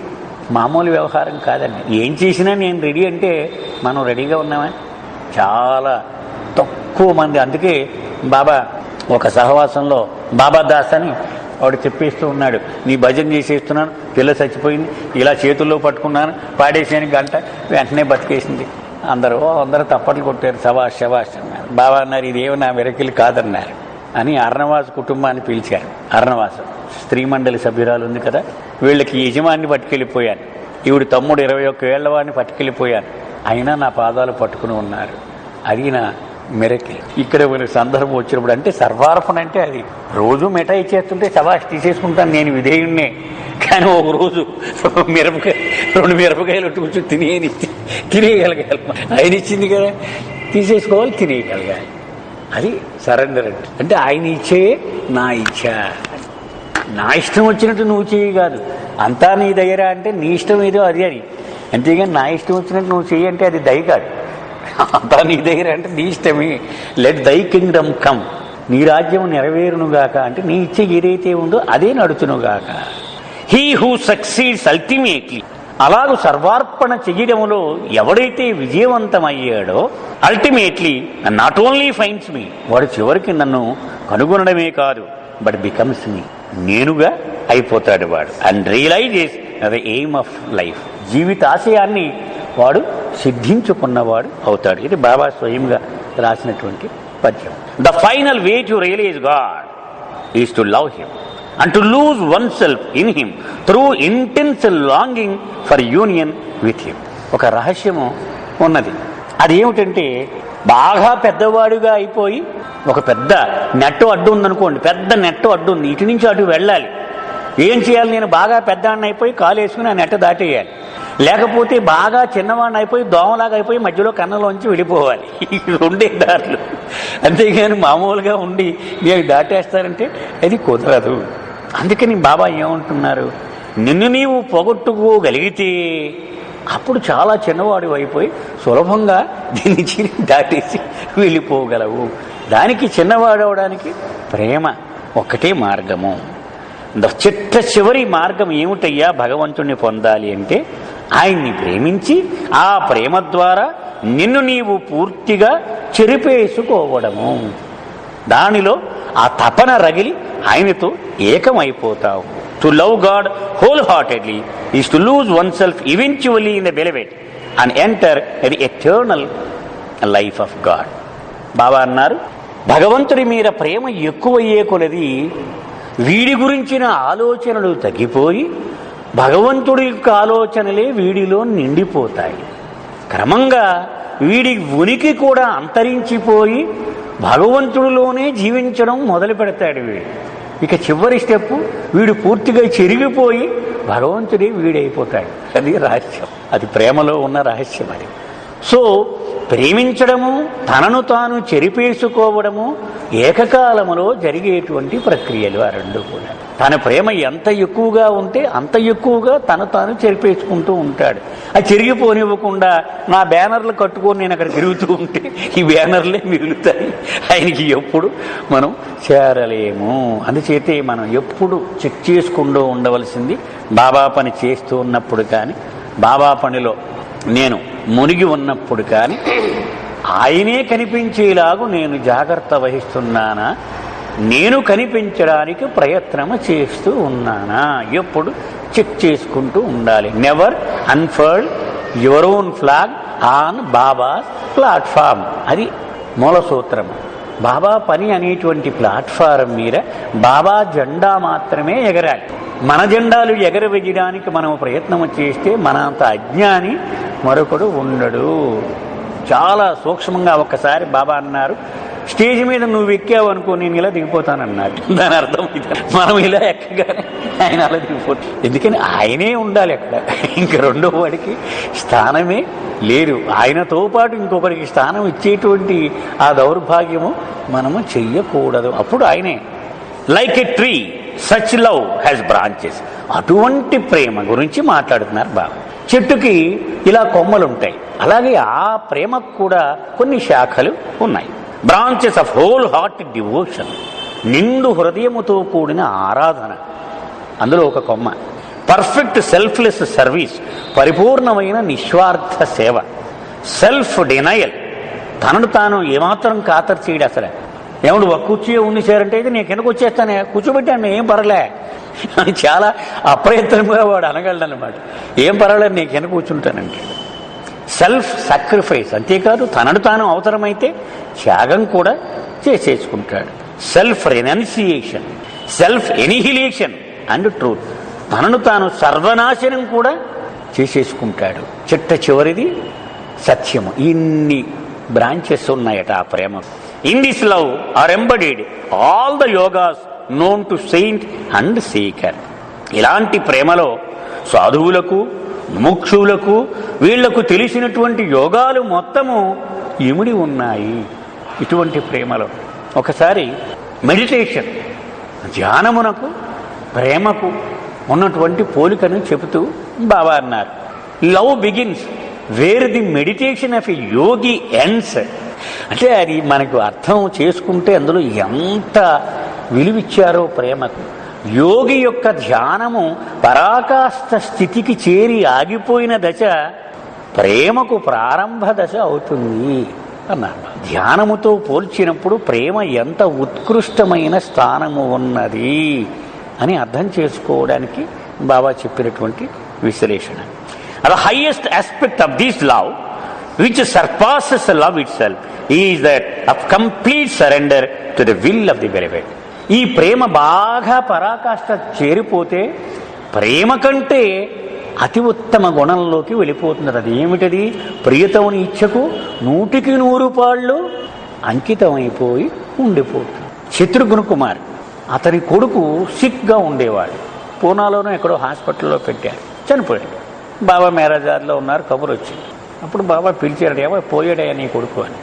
మామూలు వ్యవహారం కాదండి. ఏం చేసినా నేను రెడీ అంటే మనం రెడీగా ఉన్నామా? చాలా తక్కువ మంది. అందుకే బాబా ఒక సహవాసంలో బాబా దాస్ అని వాడు చెప్పేస్తూ ఉన్నాడు, నీ భజన చేసేస్తున్నాను, పిల్ల చచ్చిపోయింది, ఇలా చేతుల్లో పట్టుకున్నాను, పాడేసాను గంట, వెంటనే బతికేసింది. అందరూ తప్పట్లు కొట్టారు, శవాష్ శవాష్ అన్నారు. బాబా అన్నారు ఇదేమో నా వెరకిలు కాదన్నారు అని అర్ణవాస కుటుంబాన్ని పిలిచారు. అర్ణవాసం స్త్రీ మండలి సభ్యురాలు ఉంది కదా, వీళ్ళకి యజమాన్ని పట్టుకెళ్ళిపోయాను, ఈవిడ తమ్ముడు 21 ఏళ్ల వాడిని పట్టుకెళ్ళిపోయాను, అయినా నా పాదాలు పట్టుకుని ఉన్నారు. అది నా మెరకి. ఇక్కడ మన సందర్భం వచ్చినప్పుడు అంటే సర్వార్పణ అంటే అది రోజు మిఠాయి చేస్తుంటే శవాష్ తీసేసుకుంటాను నేను విధేయుణ్ణే, కానీ ఒక రోజు 2 మిరపకాయలు కూర్చొని తినేని తినేయగలగాలి. ఆయన ఇచ్చింది కదా, తీసేసుకోవాలి, తినేయగలగాలి. అది సరెండర్ అంటే ఆయన ఇచ్చే నా ఇచ్చ. నా ఇష్టం వచ్చినట్టు నువ్వు చేయి కాదు, అంతా నీ దగ్గర అంటే నీ ఇష్టం ఏదో అది అని. అంతేగాని నా ఇష్టం వచ్చినట్టు నువ్వు చెయ్యి అంటే అది దయ కాదు. అంతా నీ దగ్గర అంటే నీ ఇష్టమే. లెట్ దై కింగ్డమ్ కమ్, నీ రాజ్యం నెరవేరునుగాక అంటే నీ ఇచ్చే ఏదైతే ఉందో అదే నడుచునుగాక. హీ హూ సక్సీడ్స్ అల్టిమేట్లీ, అలాగూ సర్వార్పణ చెయ్యడంలో ఎవడైతే విజయవంతమయ్యాడో అల్టిమేట్లీ నాట్ ఓన్లీ ఫైండ్స్ మీ, వాడు చివరికి నన్ను కనుగొనడమే కాదు, బట్ బికమ్స్ మీ, నేనుగా అయిపోతాడు వాడు. And realises the aim of life, జీవితాశయాన్ని వాడు సిద్ధించుకున్నవాడు అవుతాడు. ఇది బాబా స్వయంగా రాసినటువంటి పద్యం. The final way to realise God is to love him and to lose oneself in him through intense longing for union with him. ఒక రహస్యము ఉన్నది. అది ఏమిటంటే, బాగా పెద్దవాడుగా అయిపోయి ఒక పెద్ద నెట్టు అడ్డు ఉందనుకోండి, పెద్ద నెట్టు అడ్డు ఉంది, ఇటు నుంచి అటు వెళ్ళాలి. ఏం చేయాలి? నేను బాగా పెద్దవాడిని అయిపోయి కాలు వేసుకుని ఆ నెట్ట దాటేయాలి. లేకపోతే బాగా చిన్నవాడిని అయిపోయి దోమలాగా అయిపోయి మధ్యలో కన్నులోంచి వెళ్ళిపోవాలి. రెండే దారులు. అంతేగాని మామూలుగా ఉండి మీరు దాటేస్తారంటే అది కుదరదు. అందుకని బాబా ఏమంటున్నారు, నిన్ను నీవు పోగొట్టుకోగలిగితే అప్పుడు చాలా చిన్నవాడు అయిపోయి సులభంగా దీన్ని దాటేసి వెళ్ళిపోగలవు. దానికి చిన్నవాడవడానికి ప్రేమ ఒక్కటే మార్గము. చిట్ట చివరి మార్గం ఏమిటయ్యా భగవంతుణ్ణి పొందాలి అంటే, ఆయన్ని ప్రేమించి ఆ ప్రేమ ద్వారా నిన్ను నీవు పూర్తిగా చెరిపేసుకోవడము. దానిలో ఆ తపన రగిలి ఆయనతో ఏకమైపోతావు. To love God wholeheartedly is to lose oneself eventually in the beloved and enter the eternal life of God. Baba అన్నారు, భగవంతుడి మీద ప్రేమ ఎక్కువయ్యే కొలది వీడి గురించిన ఆలోచనలు తగ్గిపోయి భగవంతుడి యొక్క ఆలోచనలే వీడిలో నిండిపోతాయి. క్రమంగా వీడి ఉనికి కూడా అంతరించిపోయి భగవంతుడిలోనే జీవించడం మొదలు పెడతాడు వీడు. ఇక చివరి స్టెప్పు, వీడు పూర్తిగా చెరిగిపోయి భగవంతుడే వీడైపోతాడు. అది రహస్యం, అది ప్రేమలో ఉన్న రహస్యం అది. సో ప్రేమించడము, తనను తాను చెరిపేసుకోవడము ఏకకాలములో జరిగేటువంటి ప్రక్రియలు ఆ రెండు కూడా. తన ప్రేమ ఎంత ఎక్కువగా ఉంటే అంత ఎక్కువగా తను తాను చెరిపేసుకుంటూ ఉంటాడు. అది చెరిగిపోనివ్వకుండా నా బ్యానర్లు కట్టుకొని నేను అక్కడ తిరుగుతూ ఉంటే ఈ బ్యానర్లే మిగులుతాయి, ఆయనకి ఎప్పుడు మనం చేరలేము. అందుచేతే మనం ఎప్పుడు చెక్ చేసుకుంటూ ఉండవలసింది, బాబా పని చేస్తూ ఉన్నప్పుడు కానీ, బాబా పనిలో నేను మునిగి ఉన్నప్పుడు కానీ, ఆయనే కనిపించేలాగా నేను జాగ్రత్త వహిస్తున్నానా, నేను కనిపించడానికి ప్రయత్నము చేస్తూ ఉన్నానా, ఎప్పుడు చెక్ చేసుకుంటూ ఉండాలి. Never unfurl your own flag on Baba's platform. అది మూల సూత్రము. బాబా పని అనేటువంటి ప్లాట్ఫారం మీద బాబా జెండా మాత్రమే ఎగరాలి. మన జెండాలు ఎగరవేయడానికి మనం ప్రయత్నం చేస్తే మనంత అజ్ఞాని మరొకడు ఉండడు. చాలా సూక్ష్మంగా ఒక్కసారి బాబా అన్నారు, స్టేజ్ మీద నువ్వు ఎక్కావు అనుకో నేను ఇలా దిగిపోతానన్నాడు. దాని అర్థం మనం ఇలా ఎక్కగానే ఆయన అలా దిగిపోతాడు. ఎందుకని ఆయనే ఉండాలి అక్కడ, ఇంక రెండో వాడికి స్థానమే లేదు. ఆయనతో పాటు ఇంకొకరికి స్థానం ఇచ్చేటువంటి ఆ దౌర్భాగ్యము మనము చెయ్యకూడదు. అప్పుడు ఆయనే. Like a tree such love has branches. అటువంటి ప్రేమ గురించి మాట్లాడుతున్నారు బాబా. చెట్టుకి ఇలా కొమ్మలు ఉంటాయి, అలాగే ఆ ప్రేమకు కూడా కొన్ని శాఖలు ఉన్నాయి. Branches of whole heart devotion, నిండు హృదయముతో కూడిన ఆరాధన, అందులో ఒక కొమ్మ. పర్ఫెక్ట్ సెల్ఫ్లెస్ సర్వీస్, పరిపూర్ణమైన నిస్వార్థ సేవ. సెల్ఫ్ డినయల్, తనను తాను ఏమాత్రం ఖాతరు చేయడు. అసలు ఏమడు ఒక కుర్చీ ఉండిసారంటే అయితే నేను కిందకు వచ్చేస్తానే, కూర్చోబెట్టాను ఏం పర్లే అని చాలా అప్రయత్నంగా వాడు అనగలడనమాట. ఏం పర్వాలేదు నేను కింద కూర్చుంటానంటే. సెల్ఫ్ సాక్రిఫైస్, అంతేకాదు తనను తాను అవసరమైతే త్యాగం కూడా చేసేసుకుంటాడు. Self renunciation, self annihilation and truth, తనను తాను సర్వనాశనం కూడా చేసేసుకుంటాడు. చిట్ట చివరిది సత్యము. ఇన్ని బ్రాంచెస్ ఉన్నాయట ఆ ప్రేమ. In this love are embodied all the yogas known to saint and seeker. ఇలాంటి ప్రేమలో సాధువులకు ముముక్షులకు వీళ్లకు తెలిసినటువంటి యోగాలు మొత్తము ఇమిడి ఉన్నాయి ఇటువంటి ప్రేమలో. ఒకసారి మెడిటేషన్, ధ్యానమునకు ప్రేమకు ఉన్నటువంటి పోలికను చెబుతూ బాబా అన్నారు, love begins where the meditation of a Yogi ends. అంటే అది మనకు అర్థం చేసుకుంటే అందులో ఎంత విలువిచ్చారో ప్రేమకు. యోగి యొక్క ధ్యానము పరాకాష్ఠ స్థితికి చేరి ఆగిపోయిన దశ ప్రేమకు ప్రారంభ దశ అవుతుంది అన్నారు. ధ్యానముతో పోల్చినప్పుడు ప్రేమ ఎంత ఉత్కృష్టమైన స్థానము ఉన్నది అని అర్థం చేసుకోవడానికి బాబా చెప్పినటువంటి విశ్లేషణ. The highest aspect of this love, which surpasses love itself, is that of complete surrender to the will of the beloved. ఈ ప్రేమ బాగా పరాకాష్ఠ చేరిపోతే ప్రేమ కంటే అతి ఉత్తమ గుణంలోకి వెళ్ళిపోతున్నది. అది ఏమిటది? ప్రియతముని ఇచ్చకు 100% అంకితమైపోయి ఉండిపోతుంది. శత్రుఘ్న కుమార్ అతని కొడుకు సిక్గా ఉండేవాడు. పూనాలోనూ ఎక్కడో హాస్పిటల్లో పెట్టారు, చనిపోయాడు. బాబా మేరాజార్లో ఉన్నారు, కబురు వచ్చింది. అప్పుడు బాబా పిలిచాడు, ఏమో పోయాడయ్యా నీ కొడుకు అని.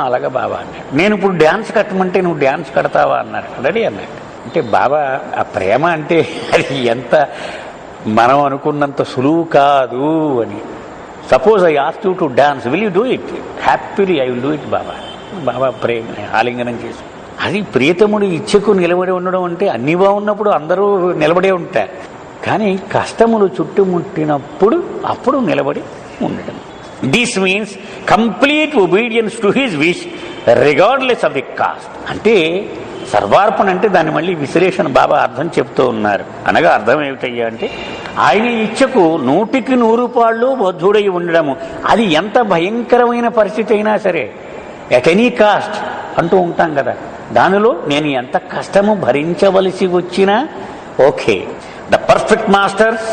అలాగా బాబా అన్నాడు. నేను ఇప్పుడు డ్యాన్స్ కట్టమంటే నువ్వు డ్యాన్స్ కడతావా అన్నాడు. రెడీ అన్నాడు. అంటే బాబా ఆ ప్రేమ అంటే అది ఎంత మనం అనుకున్నంత సులువు కాదు అని. Suppose I ask you to dance, will you do it? Happily I will do it Baba. Baba ప్రేమ ఆలింగనం చేసి అది ప్రియతముడి ఇచ్చకు నిలబడి ఉండడం అంటే అన్ని బాగున్నప్పుడు అందరూ నిలబడే ఉంటారు, కానీ కష్టములు చుట్టుముట్టినప్పుడు అప్పుడు నిలబడి ఉండడం. This means complete obedience to his wish regardless of the cost. అంటే సర్వార్పణ అంటే దాన్ని మళ్ళీ విశ్లేషణ బాబా అర్థం చెప్తూ ఉన్నారు. అనగా అర్థం ఏమిటయ్యా అంటే ఆయన ఇచ్చకు 100% బద్ధుడై ఉండడము. అది ఎంత భయంకరమైన పరిస్థితి అయినా సరే, ఎట్ ఎనీ కాస్ట్ అంటూ ఉంటాం కదా, దానిలో నేను ఎంత కష్టము భరించవలసి వచ్చినా okay. The perfect masters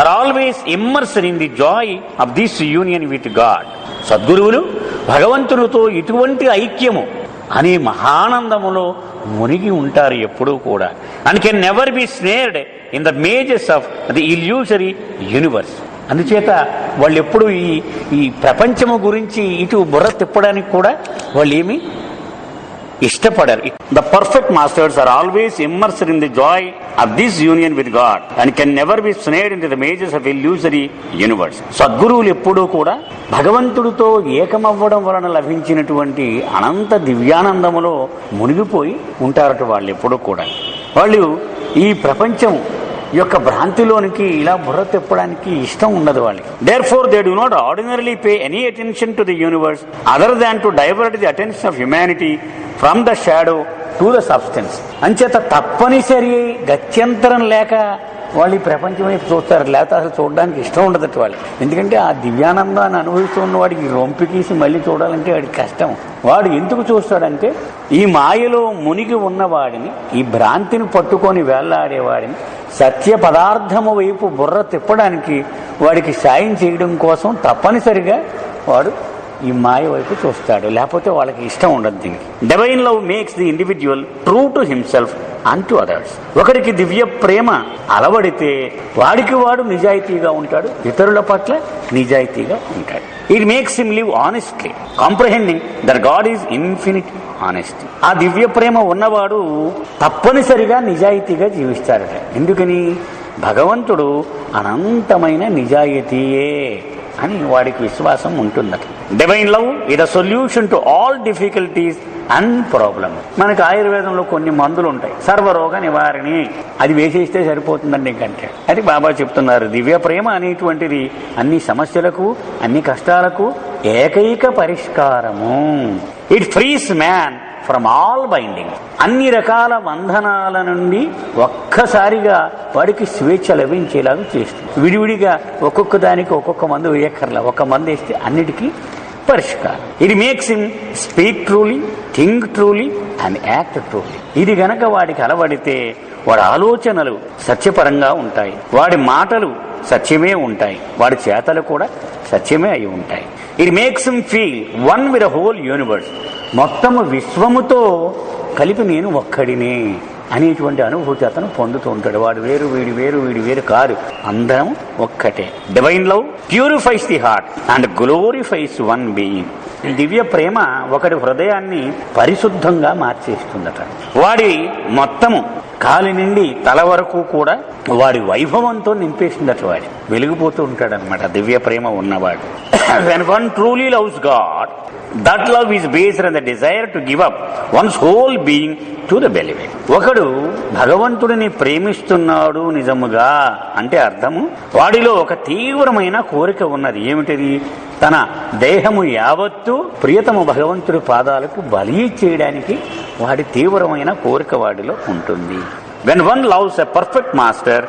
are always immersed in the joy of this union with God. సద్గురువులు భగవంతునితో ఇటువంటి ఐక్యము అనే మహానందములో మునిగి ఉంటారు ఎప్పుడూ కూడా. And can never be snared in the mazes of the illusory universe. అందుచేత వాళ్ళు ఎప్పుడు ఈ ప్రపంచము గురించి ఇటు బుర్ర తిప్పడానికి కూడా వాళ్ళు ఏమి ఇష్టపడరు. The perfect masters are always immersed in the joy of this union with God and can never be snared in the mazes of illusory universe. సద్గురువులు ఎప్పుడూ కూడా భగవంతుడితో ఏకమవ్వడం వలన లభించినటువంటి అనంత దివ్యానందములో మునిగిపోయి ఉంటారట వాళ్ళు ఎప్పుడూ కూడా. వాళ్ళు ఈ ప్రపంచం యొక్క భ్రాంతిలోనికి ఇలా బుర్ర తిప్పడానికి ఇష్టం ఉండదు వాళ్ళకి. Therefore they do not ordinarily pay any attention to the universe other than to divert the attention of humanity from the shadow to the substance. అంచేత తప్పనిసరి గత్యంతరం లేక వాళ్ళు ఈ ప్రపంచం వైపు చూస్తారు, లేకపోతే అసలు చూడడానికి ఇష్టం ఉండదట వాళ్ళు. ఎందుకంటే ఆ దివ్యానందాన్ని అనుభవిస్తున్న వాడికి రొంపికీసి మళ్ళీ చూడాలంటే వాడికి కష్టం. వాడు ఎందుకు చూస్తాడంటే ఈ మాయలో మునిగి ఉన్నవాడిని, ఈ భ్రాంతిని పట్టుకొని వేళ్లాడేవాడిని సత్య పదార్థము వైపు బుర్ర తిప్పడానికి వాడికి సాయం చేయడం కోసం తప్పనిసరిగా వాడు ఈ మాయ వైపు చూస్తాడు, లేకపోతే వాళ్ళకి ఇష్టం ఉండదు దీనికి. Divine love makes the individual true to himself and to others. ఒకరికి దివ్య ప్రేమ అలవడితే వాడికి వాడు నిజాయితీగా ఉంటాడు, ఇతరుల పట్ల నిజాయితీగా ఉంటాడు. It makes him live honestly comprehending that God is infinite honesty. ఆ దివ్య ప్రేమ ఉన్నవాడు తప్పనిసరిగా నిజాయితీగా జీవిస్తాడట. ఎందుకని? భగవంతుడు అనంతమైన నిజాయితీయే అని వాడికి విశ్వాసం ఉంటుందట. Divine love is the solution to all difficulties and problem. మనకు ఆయుర్వేదంలో కొన్ని మందులు ఉంటాయి, సర్వరోగ నివారణి, అది వేసేస్తే సరిపోతుందండి ఇంకంటే. అది బాబా చెప్తున్నారు, దివ్య ప్రేమ అనేటువంటిది అన్ని సమస్యలకు అన్ని కష్టాలకు ఏకైక పరిష్కారము. It frees man from all binding. అన్ని రకాల బంధనాల నుండి ఒక్కసారిగా వాడికి స్వేచ్ఛ లభించేలాగా చేస్తుంది. విడివిడిగా ఒక్కొక్క దానికి ఒక్కొక్క మందు వేయక్కర్లా, ఒక మందు వేస్తే అన్నిటికీ పరిష్కారం. ఇది makes him speak truly, think truly and act truly. ఇది గనక వాడికి అలవడితే వాడి ఆలోచనలు సత్యపరంగా ఉంటాయి, వాడి మాటలు సత్యమే ఉంటాయి, వాడి చేతలు కూడా సత్యమే అయి ఉంటాయి. It makes him feel one with the whole universe. మొత్తము విశ్వముతో కలిపి నేను ఒక్కడినే అనేటువంటి అనుభూతి అతను పొందుతూ ఉంటాడు. వాడు వేరు, వీడి వేరు, వీడి వేరు కాదు, అందరం ఒక్కటే. Divine love purifies the heart and glorifies one being. దివ్య ప్రేమ ఒకడి హృదయాన్ని పరిశుద్ధంగా మార్చేస్తుందట. వాడి మొత్తము కాలి నుండి తల వరకు కూడా వాడి వైభవంతో నింపేసిందట. వాడి వెలిగిపోతూ ఉంటాడనమాట దివ్య ప్రేమ ఉన్నవాడు. When one truly loves God, that love is based on the desire to give up one's whole being to the beloved. ఒకడు భగవంతుడిని ప్రేమిస్తున్నాడు నిజముగా అంటే అర్థము వాడిలో ఒక తీవ్రమైన కోరిక ఉన్నది. ఏమిటిది? తన దేహము యావత్తు ప్రియతమ భగవంతుడి పాదాలకు బలి చేయడానికి వాడి తీవ్రమైన కోరిక వాడిలో ఉంటుంది. When one loves a perfect master,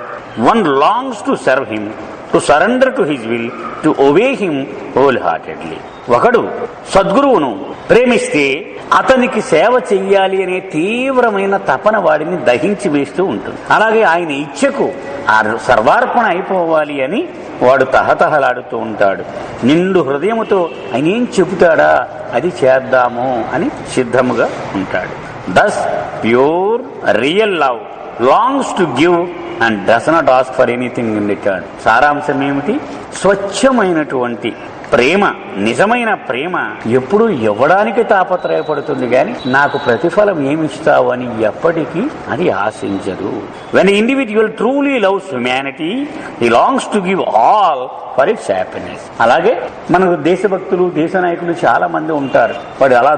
one longs to serve him, to surrender to his will, to obey him wholeheartedly. ఒకడు సద్గురువును ప్రేమిస్తే అతనికి సేవ చెయ్యాలి అనే తీవ్రమైన తపన వాడిని దహించి వేస్తూ ఉంటుంది. అలాగే ఆయన ఇచ్ఛకు సర్వార్పణ అయిపోవాలి అని వాడు తహతహలాడుతూ ఉంటాడు. నిండు హృదయముతో ఆయన ఏం చెబుతాడా అది చేద్దాము అని సిద్ధముగా ఉంటాడు. Thus pure real love longs to give and does not ask for anything in return. సారాంశం ఏమిటి? స్వచ్ఛమైనటువంటి ప్రేమ, నిజమైన ప్రేమ ఎప్పుడు ఇవ్వడానికి తాపత్రయపడుతుంది కానీ నాకు ప్రతిఫలం ఏమిస్తావు అని ఎప్పటికీ అది ఆశించదు. When an individual truly loves humanity, he longs to give all for its happiness. అలాగే మనకు దేశభక్తులు, దేశ నాయకులు చాలా మంది ఉంటారు. వాడు అలా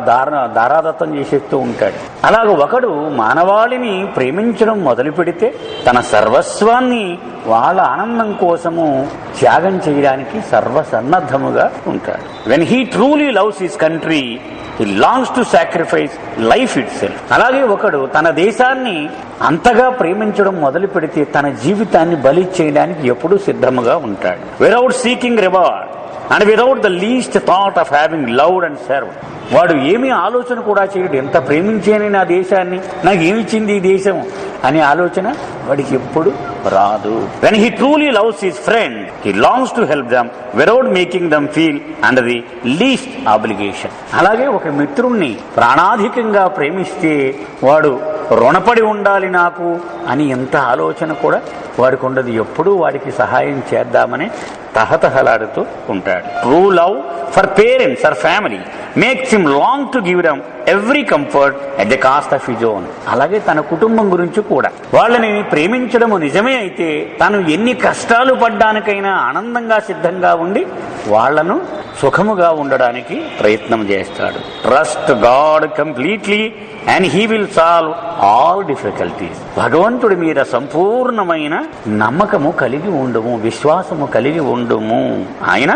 దారాదత్తం చేసేస్తూ ఉంటాడు. అలాగ ఒకడు మానవాళిని ప్రేమించడం మొదలు పెడితే తన సర్వస్వాన్ని వాళ్ళ ఆనందం కోసము త్యాగం చేయడానికి సర్వసన్నద్ధముగా ఉంటాడు. When he truly loves his country, he longs to sacrifice life itself. అలాగే ఒకడు తన దేశాన్ని అంతగా ప్రేమించడం మొదలు పెడితే తన జీవితాన్ని బలి చేయడానికి ఎప్పుడూ సిద్ధముగా ఉంటాడు. Without seeking reward and without the least thought of having loved and served. వాడు ఏమీ ఆలోచన కూడా చేయడు. ఎంత ప్రేమించేని నా దేశాన్ని, నాకు ఏమిచ్చింది ఈ దేశం అనే ఆలోచన వాడికి ఎప్పుడు రాదు. When he truly loves his friend, he longs to help them without making them feel under the least obligation. అలాగే ఒక మిత్రుణ్ణి ప్రాణాధికంగా ప్రేమిస్తే వాడు రుణపడి ఉండాలి నాకు అని ఎంత ఆలోచన కూడా వాడికి ఉండదు. ఎప్పుడూ వాడికి సహాయం చేద్దామని తహతహలాడుతూ ఉంటాడు. True love for parents or family makes him long to give them every comfort at the cost of his own. అలాగే తన కుటుంబం గురించి కూడా వాళ్ళని ప్రేమించడము నిజమే అయితే తను ఎన్ని కష్టాలు పడ్డానికైనా ఆనందంగా సిద్ధంగా ఉండి వాళ్లను సుఖముగా ఉండడానికి ప్రయత్నం చేస్తాడు. Trust God completely and he will solve all difficulties. భగవంతుడి మీద సంపూర్ణమైన నమ్మకము కలిగి ఉండుము, విశ్వాసము కలిగి ఉండుము. ఆయన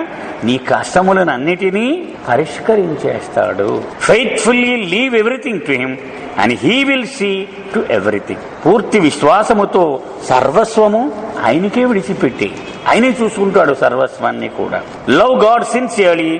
నీ కష్టములను అన్నిటినీ పరిష్కరించేస్తాడు. Faithfully leave everything to him and he will see to everything. పూర్తి విశ్వాసముతో సర్వస్వము ఆయనకే విడిచిపెట్టి ఆయనే చూసుకుంటాడు సర్వస్వాన్ని కూడా. Love God sincerely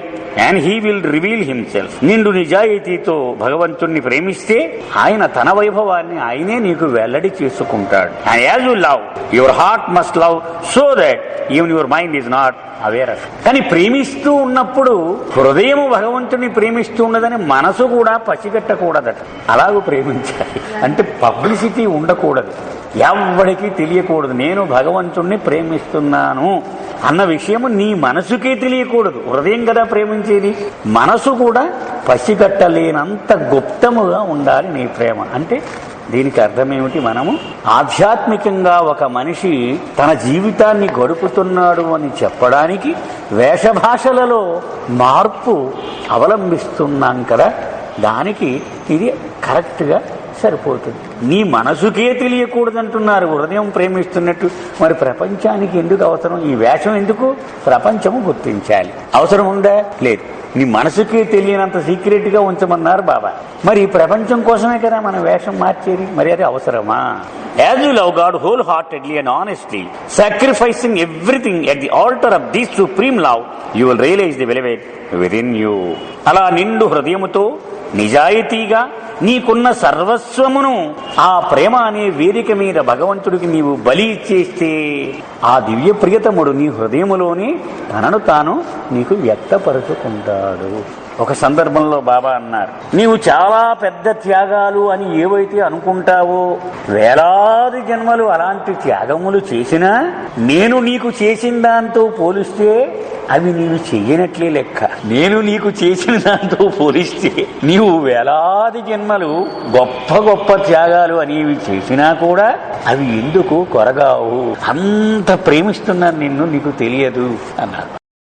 and he will reveal himself. నిండు నిజాయితీతో భగవంతుణ్ణి ప్రేమిస్తే ఆయన తన వైభవాన్ని ఆయనే నీకు వెల్లడి చేసుకుంటాడు. And as you love, your heart must love so that even your mind is not aware of. కానీ ప్రేమిస్తూ ఉన్నప్పుడు హృదయము భగవంతుని ప్రేమిస్తూ ఉన్నదని మనసు కూడా పసిగట్టకూడదట. అలాగూ ప్రేమించాలి అంటే పబ్లిసిటీ ఉండకూడదు, ఎవ్వడికి తెలియకూడదు. నేను భగవంతుణ్ణి ప్రేమిస్తున్నాను అన్న విషయము నీ మనసుకే తెలియకూడదు. హృదయం కదా ప్రేమించేది. మనసు కూడా పసిగట్టలేనంత గుప్తముగా ఉండాలి నీ ప్రేమ. అంటే దీనికి అర్థమేమిటి? మనము ఆధ్యాత్మికంగా ఒక మనిషి తన జీవితాన్ని గడుపుతున్నాడు అని చెప్పడానికి వేషభాషలలో మార్పు అవలంబిస్తున్నాం కదా, దానికి ఇది కరెక్ట్గా సరిపోతుంది. నీ మనసుకే తెలియకూడదంటున్నారు హృదయం ప్రేమిస్తున్నట్టు. మరి ప్రపంచానికి ఎందుకు అవసరం ఈ వేషం? ఎందుకు? ప్రపంచము గుర్తించాలి. అవసరం ఉందా? లేదు. నీ మనసుకే తెలియనంత సీక్రెట్ గా ఉంచమన్నారు బాబా. మరి ఈ ప్రపంచం కోసమే కదా మన వేషం మార్చేది. మరి అది అవసరమా? As you love God wholeheartedly and honestly, sacrificing everything at the altar of this supreme love, you will realise the beloved within you. అలా నిండు హృదయముతో నిజాయితీగా నీకున్న సర్వస్వమును ఆ ప్రేమ అనే వేదిక మీద భగవంతుడికి నీవు బలి చేస్తే ఆ దివ్య ప్రియతముడు నీ హృదయములోనే తనను తాను నీకు వ్యక్తపరుచుకుంటాడు. ఒక సందర్భంలో బాబా అన్నారు, నీవు చాలా పెద్ద త్యాగాలు అని ఏవైతే అనుకుంటావో, వేలాది జన్మలు అలాంటి త్యాగములు చేసినా నేను నీకు చేసిన దాంతో పోలిస్తే అవి నీవు చెయ్యనట్లే లెక్క. నేను నీకు చేసిన దాంతో పోలిస్తే నీవు వేలాది జన్మలు గొప్ప గొప్ప త్యాగాలు అనేవి చేసినా కూడా అవి ఎందుకు కొరగావు, అంత ప్రేమిస్తున్నాను నిన్ను, నీకు తెలియదు అన్నారు.